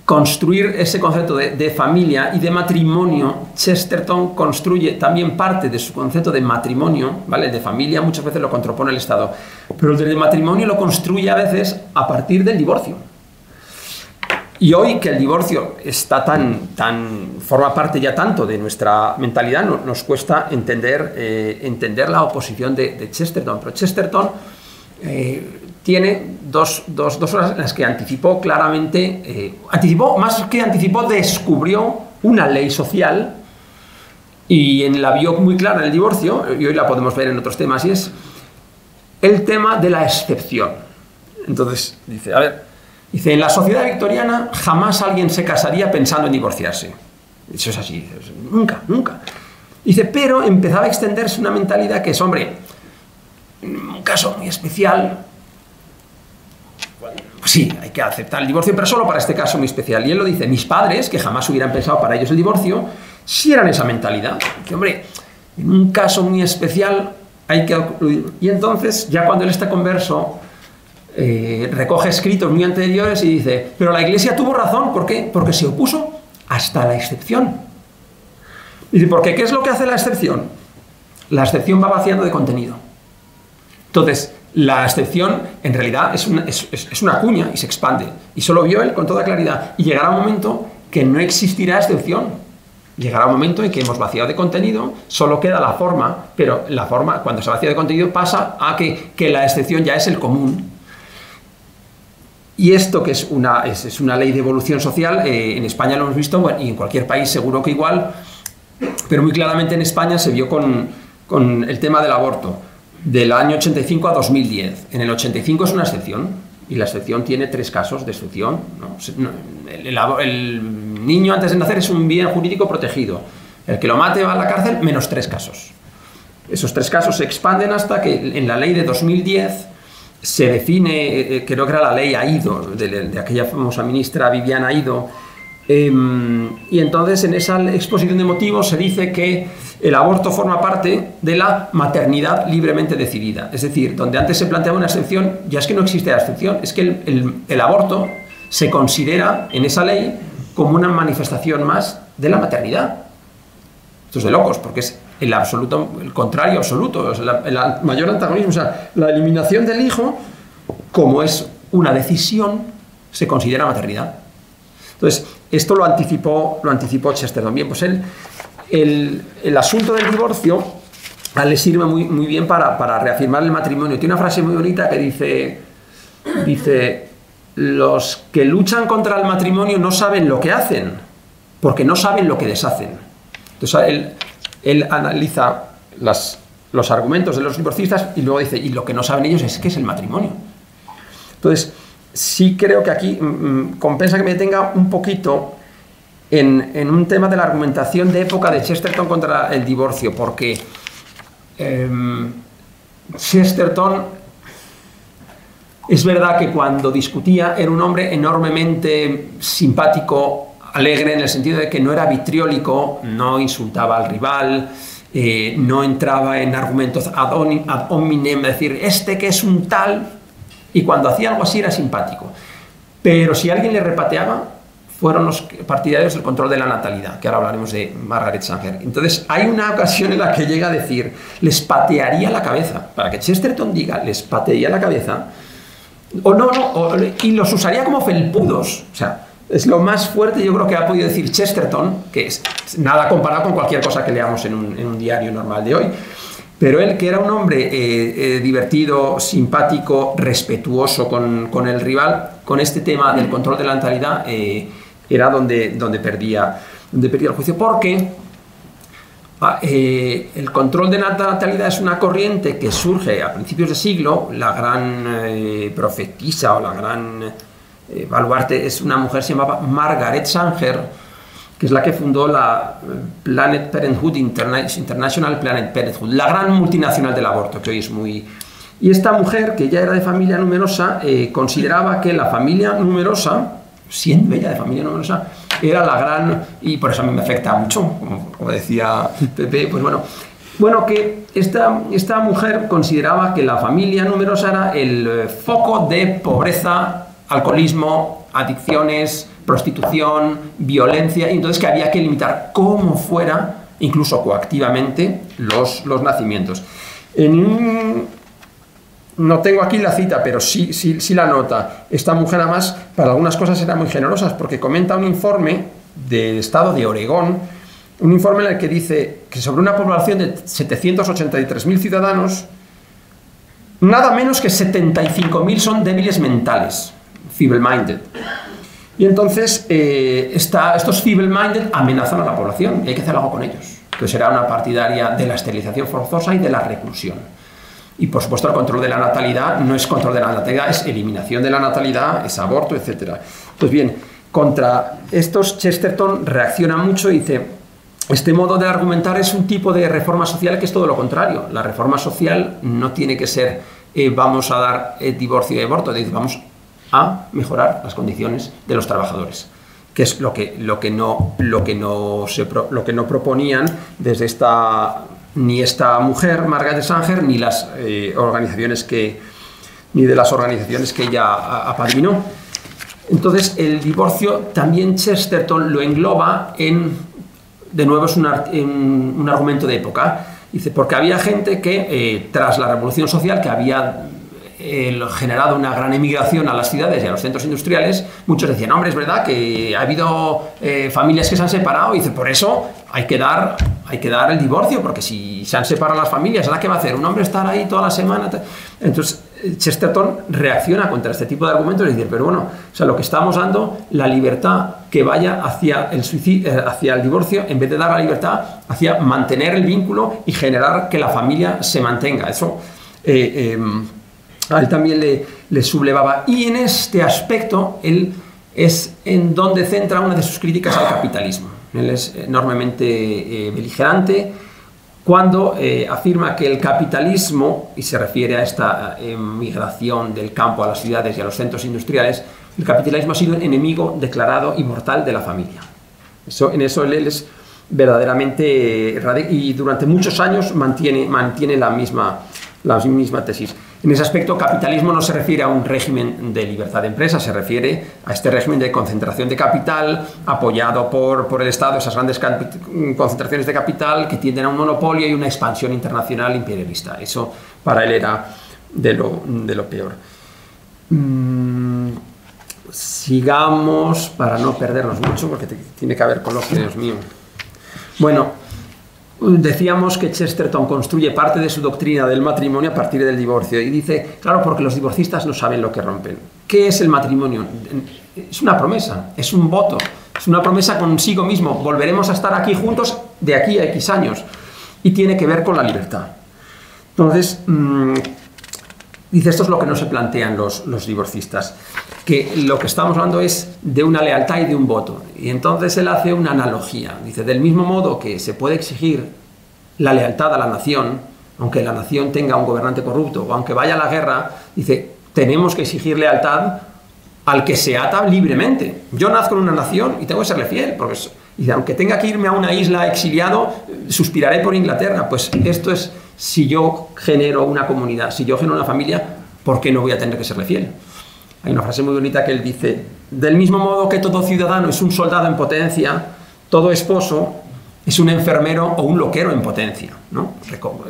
construir ese concepto de familia y de matrimonio, Chesterton construye también parte de su concepto de matrimonio, ¿vale? De familia muchas veces lo contrapone el Estado, pero el de matrimonio lo construye a veces a partir del divorcio. Y hoy que el divorcio está forma parte ya tanto de nuestra mentalidad, nos cuesta entender la oposición de Chesterton. Pero Chesterton tiene dos horas en las que anticipó claramente, descubrió una ley social y la vio muy clara en el divorcio, y hoy la podemos ver en otros temas, y es el tema de la excepción. Entonces, dice, en la sociedad victoriana jamás alguien se casaría pensando en divorciarse. Eso es así, nunca, nunca. Dice, pero empezaba a extenderse una mentalidad que es, hombre, un caso muy especial, pues sí, hay que aceptar el divorcio, pero solo para este caso muy especial. Y él lo dice, mis padres, que jamás hubieran pensado para ellos el divorcio, sí eran esa mentalidad. Que, hombre, en un caso muy especial hay que... Y entonces, ya cuando él está converso, recoge escritos muy anteriores y dice, pero la Iglesia tuvo razón, ¿por qué? Porque se opuso hasta la excepción. Y dice, ¿por qué? ¿Qué es lo que hace la excepción? La excepción va vaciando de contenido. Entonces, la excepción en realidad es una cuña y se expande. Y solo vio él con toda claridad. Y llegará un momento que no existirá excepción. Llegará un momento en que hemos vaciado de contenido, solo queda la forma, pero la forma, cuando se vacía de contenido, pasa a que la excepción ya es el común. Y esto, que es una ley de evolución social, en España lo hemos visto, bueno, y en cualquier país seguro que igual, pero muy claramente en España se vio con el tema del aborto. Del año 85 a 2010. En el 85 es una excepción, y la excepción tiene 3 casos de excepción, ¿no? El niño antes de nacer es un bien jurídico protegido. El que lo mate va a la cárcel, menos 3 casos. Esos 3 casos se expanden hasta que en la ley de 2010 se define, creo que era la ley Aído, de aquella famosa ministra Viviana Aído, y entonces en esa exposición de motivos se dice que el aborto forma parte de la maternidad libremente decidida. Es decir, donde antes se planteaba una excepción, ya es que no existe la excepción, es que el aborto se considera en esa ley como una manifestación más de la maternidad. Esto es de locos, porque es el contrario absoluto, es el mayor antagonismo, o sea, la eliminación del hijo, como es una decisión, se considera maternidad. Entonces, esto lo anticipó Chesterton. Bien, pues el asunto del divorcio le sirve muy bien para reafirmar el matrimonio. Tiene una frase muy bonita que dice, los que luchan contra el matrimonio no saben lo que hacen, porque no saben lo que deshacen. Entonces, él analiza los argumentos de los divorcistas y luego dice, y lo que no saben ellos es qué es el matrimonio. Entonces, sí creo que aquí compensa que me detenga un poquito en un tema de la argumentación de época de Chesterton contra el divorcio, porque Chesterton es verdad que cuando discutía era un hombre enormemente simpático, alegre, en el sentido de que no era vitriólico, no insultaba al rival, no entraba en argumentos ad hominem, es decir, este que es un tal, y cuando hacía algo así era simpático. Pero si alguien le repateaba, fueron los partidarios del control de la natalidad, que ahora hablaremos de Margaret Sanger. Entonces, hay una ocasión en la que llega a decir, les patearía la cabeza, para que Chesterton diga, les patearía la cabeza, y los usaría como felpudos. O sea, es lo más fuerte, yo creo, que ha podido decir Chesterton, que es nada comparado con cualquier cosa que leamos en un diario normal de hoy. Pero él, que era un hombre divertido, simpático, respetuoso con el rival, con este tema del control de la natalidad, era donde perdía el juicio. Porque el control de la natalidad es una corriente que surge a principios de siglo. La gran profetisa o la gran baluarte es una mujer que se llamaba Margaret Sanger, que es la que fundó la Planned Parenthood, International Planned Parenthood, la gran multinacional del aborto, que hoy es muy... Y esta mujer, que ya era de familia numerosa, consideraba que la familia numerosa, siendo ella de familia numerosa, era la gran... Y por eso a mí me afecta mucho, como decía Pepe, pues bueno, que esta mujer consideraba que la familia numerosa era el foco de pobreza, alcoholismo, adicciones, prostitución, violencia, y entonces que había que limitar como fuera, incluso coactivamente, los nacimientos. No tengo aquí la cita, pero sí la nota. Esta mujer, además, para algunas cosas era muy generosa, porque comenta un informe del estado de Oregón, un informe en el que dice que sobre una población de 783.000 ciudadanos, nada menos que 75.000 son débiles mentales, feeble-minded. Y entonces estos feeble-minded amenazan a la población y hay que hacer algo con ellos. Entonces era una partidaria de la esterilización forzosa y de la reclusión. Y por supuesto el control de la natalidad no es control de la natalidad, es eliminación de la natalidad, es aborto, etc. Pues bien, contra estos Chesterton reacciona mucho y dice: este modo de argumentar es un tipo de reforma social que es todo lo contrario. La reforma social no tiene que ser vamos a dar divorcio y aborto, dice vamos a mejorar las condiciones de los trabajadores, que es lo que no proponían desde ni esta mujer, Margaret Sanger, ni las organizaciones que ella apadrinó. Entonces, el divorcio también Chesterton lo engloba de nuevo es un argumento de época. Dice, porque había gente que, tras la revolución social, que había generado una gran emigración a las ciudades y a los centros industriales, muchos decían, hombre, es verdad que ha habido familias que se han separado, y dice, por eso hay que dar el divorcio, porque si se han separado las familias, ¿ahora qué va a hacer? ¿Un hombre estar ahí toda la semana? Entonces, Chesterton reacciona contra este tipo de argumentos y dice, pero bueno, o sea, lo que estamos dando, la libertad que vaya hacia el suicidio, hacia el divorcio, en vez de dar la libertad hacia mantener el vínculo y generar que la familia se mantenga. Eso a él también le sublevaba. Y en este aspecto, él es en donde centra una de sus críticas al capitalismo. Él es enormemente beligerante cuando afirma que el capitalismo, y se refiere a esta migración del campo a las ciudades y a los centros industriales, el capitalismo ha sido un enemigo declarado y mortal de la familia. En eso él es verdaderamente y durante muchos años mantiene la misma tesis. En ese aspecto, capitalismo no se refiere a un régimen de libertad de empresa, se refiere a este régimen de concentración de capital apoyado por el Estado, esas grandes concentraciones de capital que tienden a un monopolio y una expansión internacional imperialista. Eso para él era de lo peor. Sigamos para no perdernos mucho, porque tiene que haber coloquio, Dios mío. Bueno, decíamos que Chesterton construye parte de su doctrina del matrimonio a partir del divorcio y dice, claro, porque los divorcistas no saben lo que rompen. ¿Qué es el matrimonio? Es una promesa, es un voto, es una promesa consigo mismo. Volveremos a estar aquí juntos de aquí a X años. Y tiene que ver con la libertad. Entonces, dice, esto es lo que no se plantean los divorcistas, que lo que estamos hablando es de una lealtad y de un voto. Y entonces él hace una analogía. Dice, del mismo modo que se puede exigir la lealtad a la nación, aunque la nación tenga un gobernante corrupto o aunque vaya a la guerra, dice, tenemos que exigir lealtad al que se ata libremente. Yo nazco en una nación y tengo que serle fiel, porque dice, aunque tenga que irme a una isla exiliado, suspiraré por Inglaterra. Pues esto es, si yo genero una comunidad, si yo genero una familia, ¿por qué no voy a tener que serle fiel? Hay una frase muy bonita que él dice, del mismo modo que todo ciudadano es un soldado en potencia, todo esposo es un enfermero o un loquero en potencia, ¿no?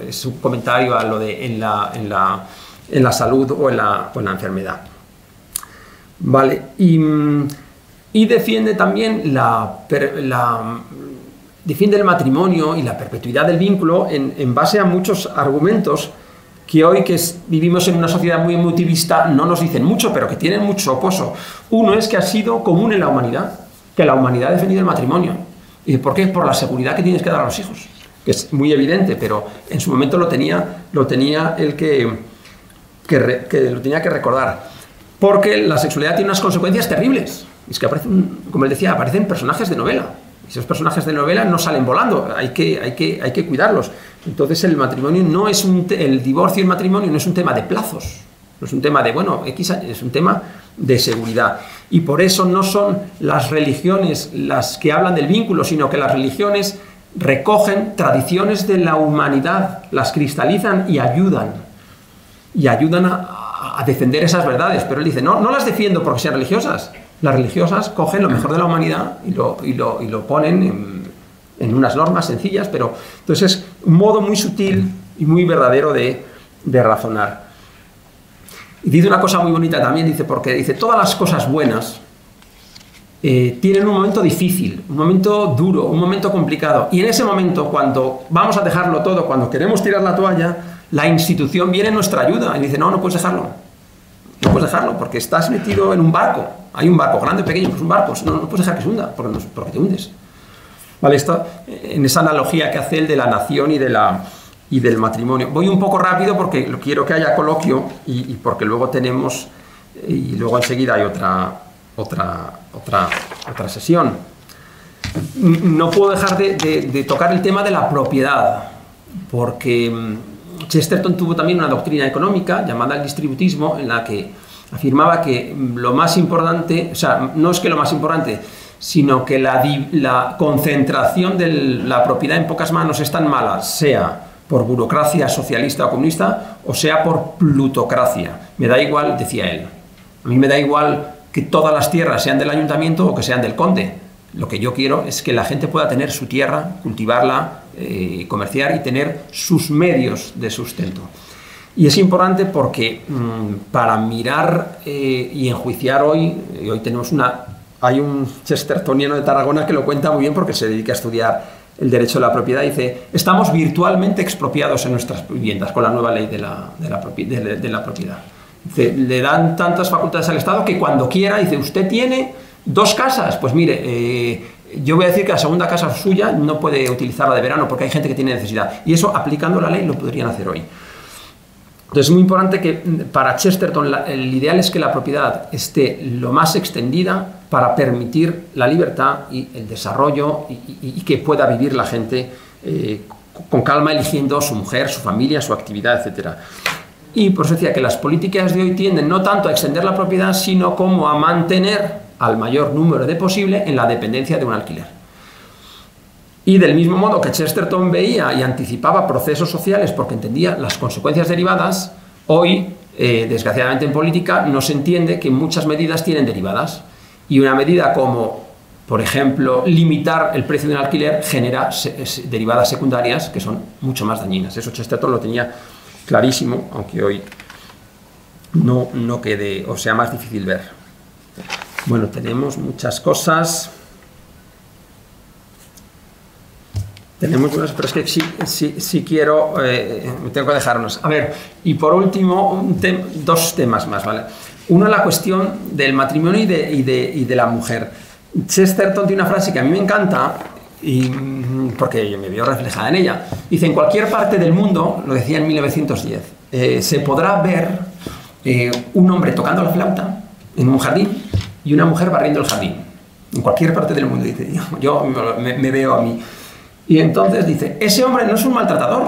Es un comentario a lo de en la salud o en la enfermedad. Vale, y defiende también defiende el matrimonio y la perpetuidad del vínculo en base a muchos argumentos que hoy que vivimos en una sociedad muy emotivista no nos dicen mucho, pero que tienen mucho pozo. Uno es que ha sido común en la humanidad, que la humanidad ha defendido el matrimonio. ¿Y por qué? Por la seguridad que tienes que dar a los hijos, que es muy evidente, pero en su momento lo tenía el que lo tenía que recordar. Porque la sexualidad tiene unas consecuencias terribles. Es que como él decía, aparecen personajes de novela. Y esos personajes de novela no salen volando, hay que cuidarlos. Entonces el matrimonio no es el divorcio y el matrimonio no es un tema de plazos, no es un tema de, bueno, X años, es un tema de seguridad. Y por eso no son las religiones las que hablan del vínculo, sino que las religiones recogen tradiciones de la humanidad, las cristalizan y ayudan a defender esas verdades. Pero él dice, no las defiendo porque sean religiosas. Las religiosas cogen lo mejor de la humanidad y lo ponen en unas normas sencillas, pero entonces es un modo muy sutil y muy verdadero de razonar. Y dice una cosa muy bonita también, dice, todas las cosas buenas tienen un momento difícil, un momento duro, un momento complicado. Y en ese momento, cuando vamos a dejarlo todo, cuando queremos tirar la toalla, la institución viene en nuestra ayuda y dice, no puedes dejarlo. No puedes dejarlo porque estás metido en un barco. Hay un barco, grande o pequeño, pues un barco. No puedes dejar que se hunda porque te hundes. ¿Vale? Esto, en esa analogía que hace él de la nación y del matrimonio. Voy un poco rápido porque quiero que haya coloquio y porque luego tenemos, y luego enseguida hay otra sesión. No puedo dejar de tocar el tema de la propiedad, porque Chesterton tuvo también una doctrina económica llamada el distributismo, en la que afirmaba que lo más importante, o sea, no es que lo más importante, sino que la concentración de la propiedad en pocas manos es tan mala, sea por burocracia socialista o comunista, o sea por plutocracia. Me da igual, decía él, a mí me da igual que todas las tierras sean del ayuntamiento o que sean del conde. Lo que yo quiero es que la gente pueda tener su tierra, cultivarla, comerciar y tener sus medios de sustento. Y es importante porque para mirar y enjuiciar hoy tenemos hay un chestertoniano de Tarragona que lo cuenta muy bien porque se dedica a estudiar el derecho de la propiedad. Dice, estamos virtualmente expropiados en nuestras viviendas con la nueva ley de la propiedad. Dice, le dan tantas facultades al Estado que cuando quiera, dice, usted tiene 2 casas, pues mire, yo voy a decir que la segunda casa suya no puede utilizarla de verano porque hay gente que tiene necesidad. Y eso, aplicando la ley, lo podrían hacer hoy. Entonces es muy importante que para Chesterton el ideal es que la propiedad esté lo más extendida para permitir la libertad y el desarrollo y que pueda vivir la gente con calma eligiendo su mujer, su familia, su actividad, etc. Y por eso decía que las políticas de hoy tienden no tanto a extender la propiedad, sino como a mantener al mayor número de posible en la dependencia de un alquiler. Y del mismo modo que Chesterton veía y anticipaba procesos sociales porque entendía las consecuencias derivadas, hoy, desgraciadamente en política, no se entiende que muchas medidas tienen derivadas. Y una medida como, por ejemplo, limitar el precio de un alquiler genera derivadas secundarias que son mucho más dañinas. Eso Chesterton lo tenía clarísimo, aunque hoy no quede o sea más difícil ver. Bueno, tenemos muchas cosas. Tenemos unas, pero es que sí quiero, tengo que dejarnos. A ver, y por último, 2 temas más, ¿vale? Uno, la cuestión del matrimonio y de la mujer. Chesterton tiene una frase que a mí me encanta, porque yo me veo reflejada en ella. Dice, en cualquier parte del mundo, lo decía en 1910, se podrá ver un hombre tocando la flauta en un jardín y una mujer barriendo el jardín. En cualquier parte del mundo, dice, yo me veo a mí. Y entonces dice, ese hombre no es un maltratador.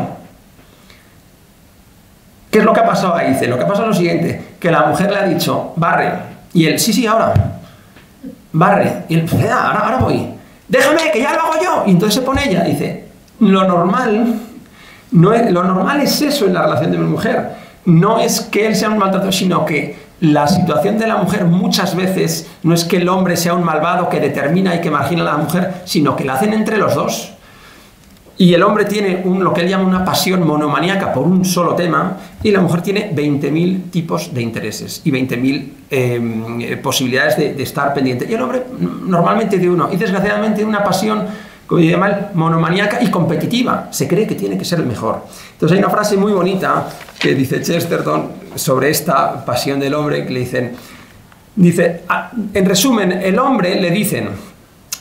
¿Qué es lo que ha pasado ahí? Dice, lo que ha pasado es lo siguiente, que la mujer le ha dicho, barre. Y él, sí, ahora. Barre. Y él, ahora voy. Déjame, que ya lo hago yo. Y entonces se pone ella. Dice, lo normal es eso en la relación de mi mujer. No es que él sea un maltratador, sino que la situación de la mujer muchas veces no es que el hombre sea un malvado que determina y que margina a la mujer, sino que la hacen entre los dos. Y el hombre tiene lo que él llama una pasión monomaníaca por un solo tema y la mujer tiene 20.000 tipos de intereses y 20.000 posibilidades de estar pendiente. Y el hombre normalmente de uno y desgraciadamente de una pasión, como se llama, monomaníaca y competitiva. Se cree que tiene que ser el mejor. Entonces hay una frase muy bonita que dice Chesterton sobre esta pasión del hombre que le dice, en resumen, el hombre le dicen,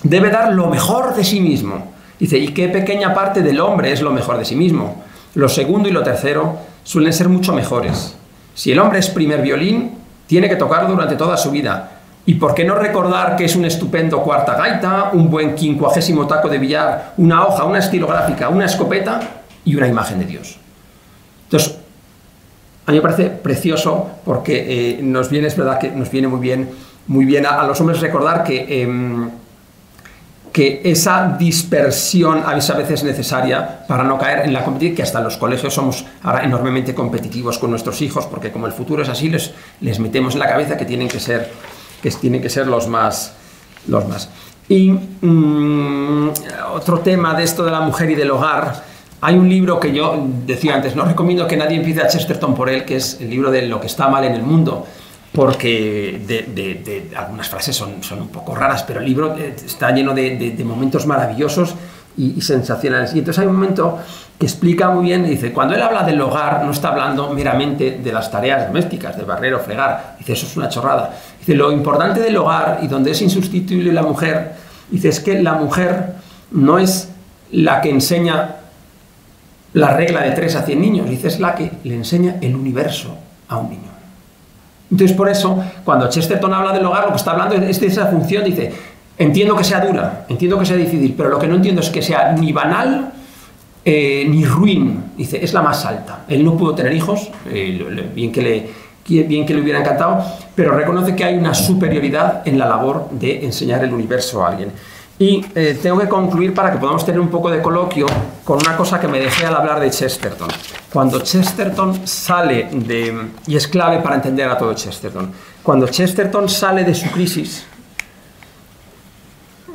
debe dar lo mejor de sí mismo. Dice, ¿y qué pequeña parte del hombre es lo mejor de sí mismo? Lo segundo y lo tercero suelen ser mucho mejores. Si el hombre es primer violín, tiene que tocar durante toda su vida. ¿Y por qué no recordar que es un estupendo cuarta gaita, un buen 50º taco de billar, una hoja, una estilográfica, una escopeta y una imagen de Dios? Entonces, a mí me parece precioso porque es verdad que nos viene muy bien muy bien a los hombres recordar que esa dispersión a veces es necesaria para no caer en la competición, que hasta en los colegios somos ahora enormemente competitivos con nuestros hijos, porque como el futuro es así, les metemos en la cabeza que tienen que ser los más. Y otro tema de esto de la mujer y del hogar, hay un libro que yo decía antes, no recomiendo que nadie empiece a Chesterton por él, que es el libro de Lo que está mal en el mundo, porque algunas frases son un poco raras, pero el libro está lleno de momentos maravillosos y sensacionales. Y entonces hay un momento que explica muy bien, dice, cuando él habla del hogar, no está hablando meramente de las tareas domésticas, de barrer o fregar, dice, eso es una chorrada. Dice, lo importante del hogar, y donde es insustituible la mujer, dice, es que la mujer no es la que enseña la regla de 3 a 100 niños, dice, es la que le enseña el universo a un niño. Entonces, por eso, cuando Chesterton habla del hogar, lo que está hablando es de esa función, dice, entiendo que sea dura, entiendo que sea difícil, pero lo que no entiendo es que sea ni banal ni ruin. Dice, es la más alta. Él no pudo tener hijos, bien que le hubiera encantado, pero reconoce que hay una superioridad en la labor de enseñar el universo a alguien. Y tengo que concluir para que podamos tener un poco de coloquio con una cosa que me dejé al hablar de Chesterton. Cuando Chesterton sale y es clave para entender a todo Chesterton, cuando Chesterton sale de su crisis,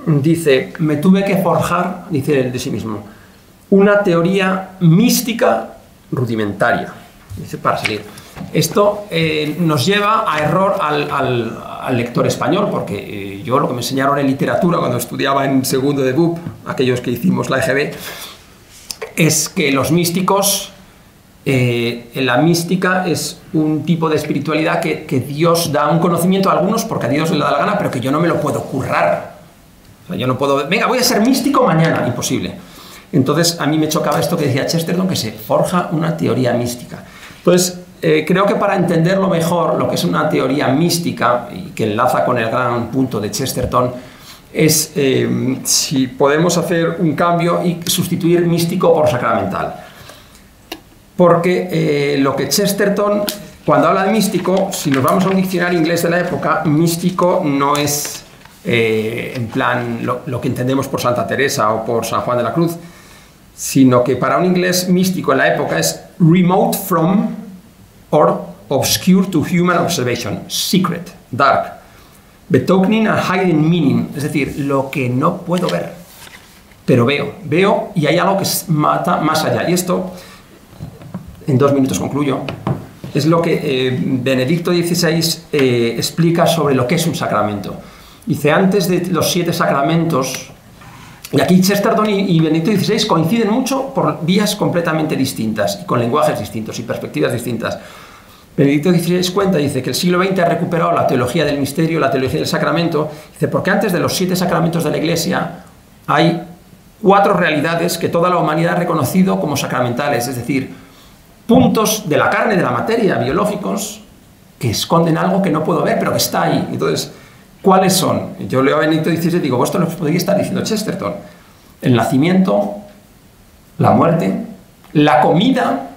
dice, me tuve que forjar, dice él de sí mismo, una teoría mística rudimentaria, dice, para salir. Esto nos lleva a error al lector español, porque yo lo que me enseñaron en literatura cuando estudiaba en segundo de BUP, aquellos que hicimos la EGB, es que los místicos, la mística es un tipo de espiritualidad que Dios da un conocimiento a algunos porque a Dios le da la gana, pero que yo no me lo puedo currar. O sea, yo no puedo, venga, voy a ser místico mañana, imposible. Entonces a mí me chocaba esto que decía Chesterton, que se forja una teoría mística. Entonces, creo que para entenderlo mejor, lo que es una teoría mística, y que enlaza con el gran punto de Chesterton, es si podemos hacer un cambio y sustituir místico por sacramental. Porque lo que Chesterton, cuando habla de místico, si nos vamos a un diccionario inglés de la época, místico no es en plan lo que entendemos por Santa Teresa o por San Juan de la Cruz, sino que para un inglés místico en la época es remote from or obscure to human observation, secret, dark, betokening a hidden meaning, es decir, lo que no puedo ver, pero veo y hay algo que mata más allá. Y esto, en 2 minutos concluyo, es lo que Benedicto XVI explica sobre lo que es un sacramento. Dice, antes de los 7 sacramentos, y aquí Chesterton y Benedicto XVI coinciden mucho por vías completamente distintas y con lenguajes distintos y perspectivas distintas. Benedicto XVI cuenta, dice que el siglo XX ha recuperado la teología del misterio, la teología del sacramento, dice, porque antes de los 7 sacramentos de la Iglesia hay 4 realidades que toda la humanidad ha reconocido como sacramentales, es decir, puntos de la carne, de la materia, biológicos, que esconden algo que no puedo ver, pero que está ahí. Entonces, ¿cuáles son? Yo leo a Benedicto XVI y digo, esto lo podría estar diciendo Chesterton. El nacimiento, la muerte, la comida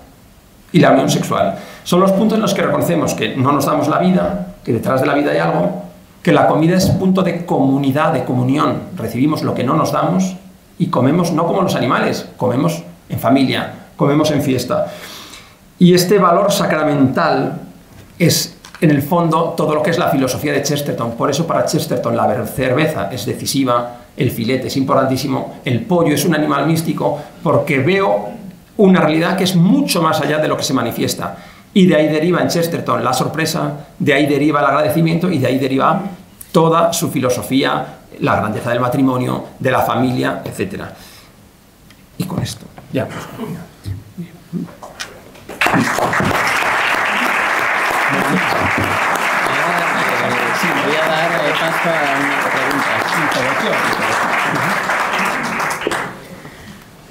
y la unión sexual. Son los puntos en los que reconocemos que no nos damos la vida, que detrás de la vida hay algo, que la comida es punto de comunidad, de comunión. Recibimos lo que no nos damos y comemos no como los animales, comemos en familia, comemos en fiesta. Y este valor sacramental es, en el fondo, todo lo que es la filosofía de Chesterton. Por eso para Chesterton la cerveza es decisiva, el filete es importantísimo, el pollo es un animal místico, porque veo una realidad que es mucho más allá de lo que se manifiesta. Y de ahí deriva en Chesterton la sorpresa, de ahí deriva el agradecimiento y de ahí deriva toda su filosofía, la grandeza del matrimonio, de la familia, etc. Y con esto ya pues. Sí, voy a dar paso a una pregunta.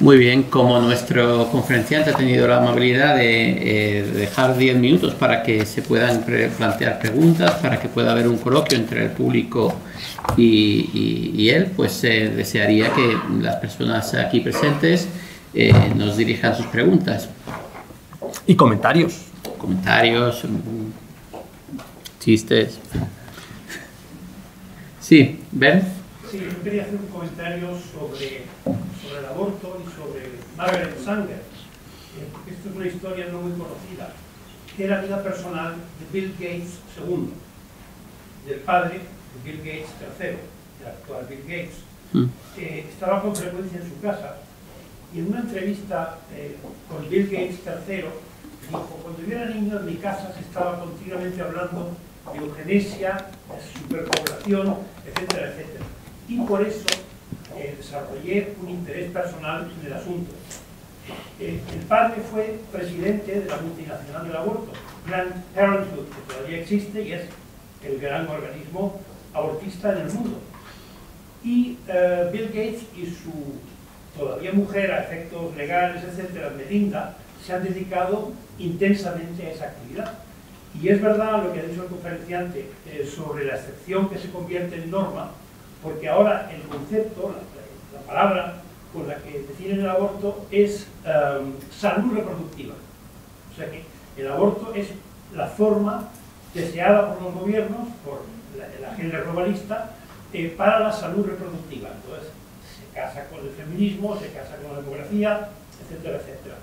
Muy bien, como nuestro conferenciante ha tenido la amabilidad de dejar 10 minutos para que se puedan plantear preguntas, para que pueda haber un coloquio entre el público y él, pues desearía que las personas aquí presentes nos dirijan sus preguntas. Y comentarios. Comentarios, chistes. Sí, Ben. Sí, yo quería hacer un comentario sobre el aborto y sobre Margaret Sanger, porque esto es una historia no muy conocida, que era la vida personal de Bill Gates II, del padre de Bill Gates III, el actual Bill Gates. Estaba con frecuencia en su casa y en una entrevista con Bill Gates III dijo: cuando yo era niño en mi casa se estaba continuamente hablando de eugenesia, de superpoblación, etcétera, etcétera. Y por eso desarrollé un interés personal en el asunto. El padre fue presidente de la multinacional del aborto, Planned Parenthood, que todavía existe y es el gran organismo abortista en el mundo. Y Bill Gates y su todavía mujer, a efectos legales, etcétera, Melinda, se han dedicado intensamente a esa actividad. Y es verdad lo que ha dicho el conferenciante sobre la excepción que se convierte en norma, porque ahora el concepto, la palabra con la que definen el aborto es salud reproductiva. O sea que el aborto es la forma deseada por los gobiernos, por la agenda globalista, para la salud reproductiva. Entonces se casa con el feminismo, se casa con la demografía, etcétera, etcétera.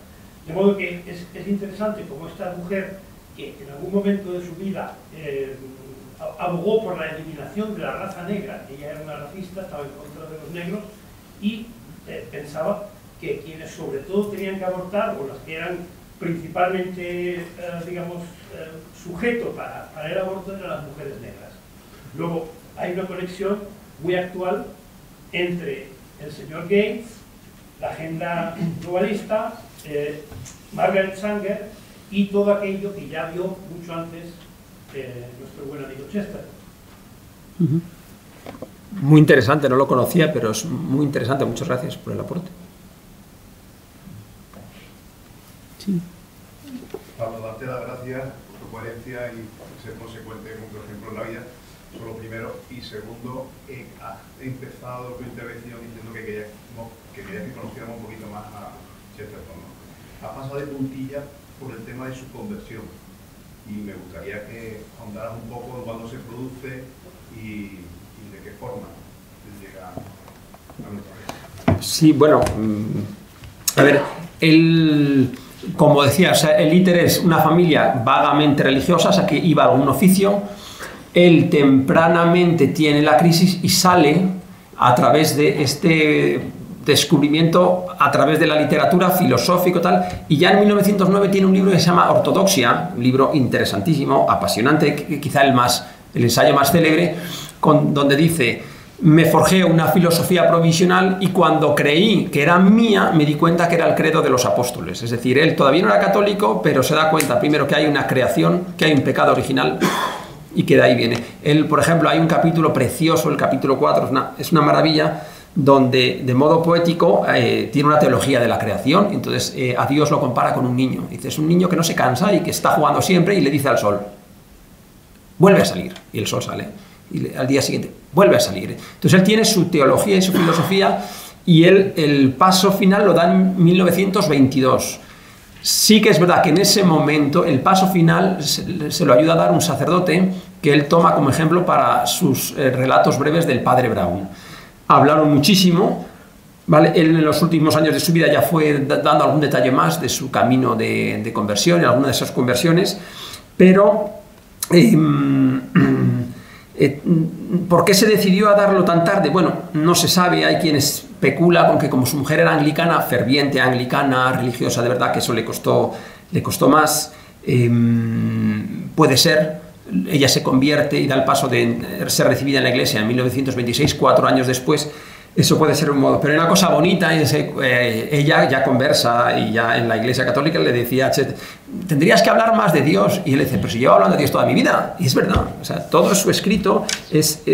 De modo que es interesante como esta mujer, que en algún momento de su vida abogó por la eliminación de la raza negra, ella era una racista, estaba en contra de los negros, y pensaba que quienes sobre todo tenían que abortar, o las que eran principalmente, digamos, sujeto para el aborto, eran las mujeres negras. Luego hay una conexión muy actual entre el señor Gates, la agenda globalista, Margaret Sanger y todo aquello que ya vio mucho antes nuestro buen amigo Chester. Muy interesante, no lo conocía, pero es muy interesante. Muchas gracias por el aporte. Sí. Pablo, darte las gracias por tu coherencia y ser consecuente con tu ejemplo en la vida. Eso es lo primero. Y segundo, has empezado tu intervención diciendo que querías que conociéramos un poquito más a Chesterton, ¿no? Has pasado de puntilla por el tema de su conversión. Y me gustaría que ahondaras un poco en cuándo se produce y de qué forma llega a nuestra vida. Sí, bueno, a ver, como decía, o sea, el ITER es una familia vagamente religiosa, o sea, que iba a algún oficio. Él tempranamente tiene la crisis y sale a través de este descubrimiento, a través de la literatura filosófico tal, y ya en 1909 tiene un libro que se llama Ortodoxia, un libro interesantísimo, apasionante, quizá el ensayo más célebre, donde dice: me forjé una filosofía provisional y cuando creí que era mía me di cuenta que era el credo de los apóstoles. Es decir, él todavía no era católico, pero se da cuenta primero que hay una creación, que hay un pecado original y que de ahí viene. Él, por ejemplo, hay un capítulo precioso, el capítulo 4, es una maravilla, donde de modo poético tiene una teología de la creación. Entonces a Dios lo compara con un niño. Dice: es un niño que no se cansa y que está jugando siempre, y le dice al sol: vuelve a salir, y el sol sale. Y al día siguiente vuelve a salir. Entonces él tiene su teología y su filosofía, y él el paso final lo da en 1922. Sí que es verdad que en ese momento el paso final se lo ayuda a dar un sacerdote que él toma como ejemplo para sus relatos breves del padre Brown. Hablaron muchísimo, ¿vale? Él en los últimos años de su vida ya fue dando algún detalle más de su camino de conversión y alguna de esas conversiones, pero ¿por qué se decidió a darlo tan tarde? Bueno, no se sabe. Hay quien especula con que como su mujer era anglicana, ferviente anglicana, religiosa de verdad, que eso le costó más. Puede ser. Ella se convierte y da el paso de ser recibida en la iglesia en 1926, 4 años después. Eso puede ser un modo, pero hay una cosa bonita, ella ya conversa, y ya en la iglesia católica le decía: tendrías que hablar más de Dios. Y él dice: pero si llevo hablando de Dios toda mi vida. Y es verdad, o sea, todo su escrito es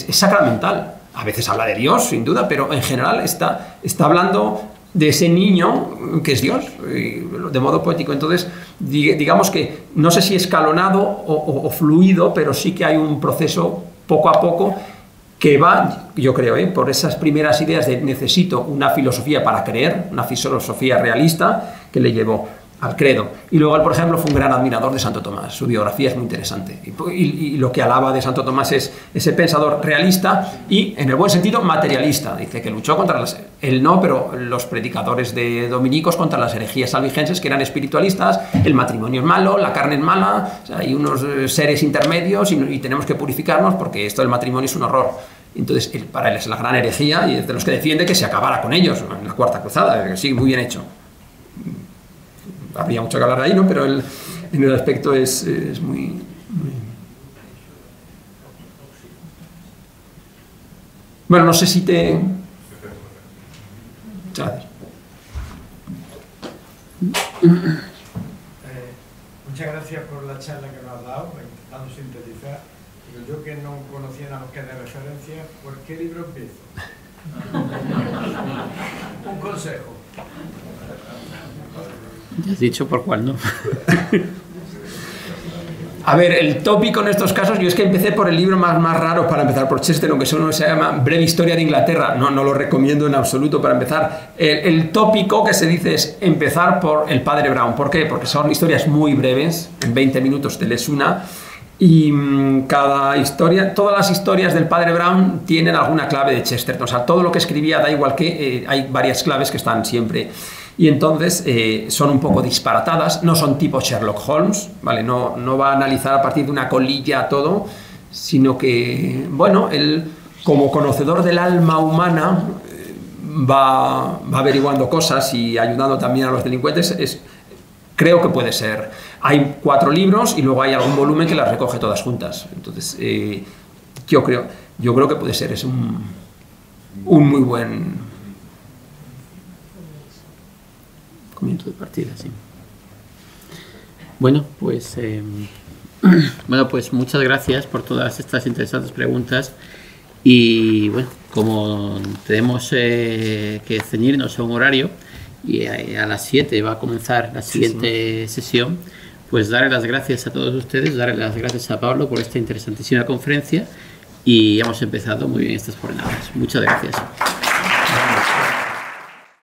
sacramental. A veces habla de Dios, sin duda, pero en general está hablando de ese niño que es Dios, de modo poético. Entonces, digamos que no sé si escalonado o fluido, pero sí que hay un proceso poco a poco que va, yo creo, por esas primeras ideas de necesito una filosofía para creer, una filosofía realista, que le llevó al credo. Y luego él, por ejemplo, fue un gran admirador de Santo Tomás. Su biografía es muy interesante. Y lo que alaba de Santo Tomás es ese pensador realista y, en el buen sentido, materialista. Dice que luchó contra él no, pero los predicadores de dominicos contra las herejías albigenses, que eran espiritualistas. El matrimonio es malo, la carne es mala, o sea, hay unos seres intermedios y tenemos que purificarnos porque esto del matrimonio es un horror. Entonces, para él es la gran herejía y es de los que defiende que se acabara con ellos en la Cuarta Cruzada, que sí, muy bien hecho. Habría mucho que hablar de ahí, ¿no? Pero en el aspecto es muy... Bueno, no sé si te... Muchas gracias. Muchas gracias por la charla que nos has dado, intentando sintetizar. Pero yo que no conocía nada más que de referencia, ¿por qué libro empiezo? Un consejo. Ya has dicho por cuál, ¿no? A ver, el tópico en estos casos, yo es que empecé por el libro más raro para empezar, por Chesterton, que solo se llama Breve Historia de Inglaterra. No lo recomiendo en absoluto para empezar. El tópico que se dice es empezar por el Padre Brown. ¿Por qué? Porque son historias muy breves, en 20 minutos te lees una, y cada historia, todas las historias del Padre Brown tienen alguna clave de Chesterton. O sea, todo lo que escribía da igual que hay varias claves que están siempre. Y entonces son un poco disparatadas, no son tipo Sherlock Holmes, ¿vale? No va a analizar a partir de una colilla todo, sino que, bueno, él como conocedor del alma humana va averiguando cosas y ayudando también a los delincuentes. Creo que puede ser. Hay 4 libros y luego hay algún volumen que las recoge todas juntas. Entonces, yo creo que puede ser. Es un muy buen comienzo de partida, sí. Bueno, pues muchas gracias por todas estas interesantes preguntas y bueno, como tenemos que ceñirnos a un horario y a las 7 va a comenzar la siguiente sesión, pues darle las gracias a todos ustedes, darle las gracias a Pablo por esta interesantísima conferencia y hemos empezado muy bien estas jornadas. Muchas gracias.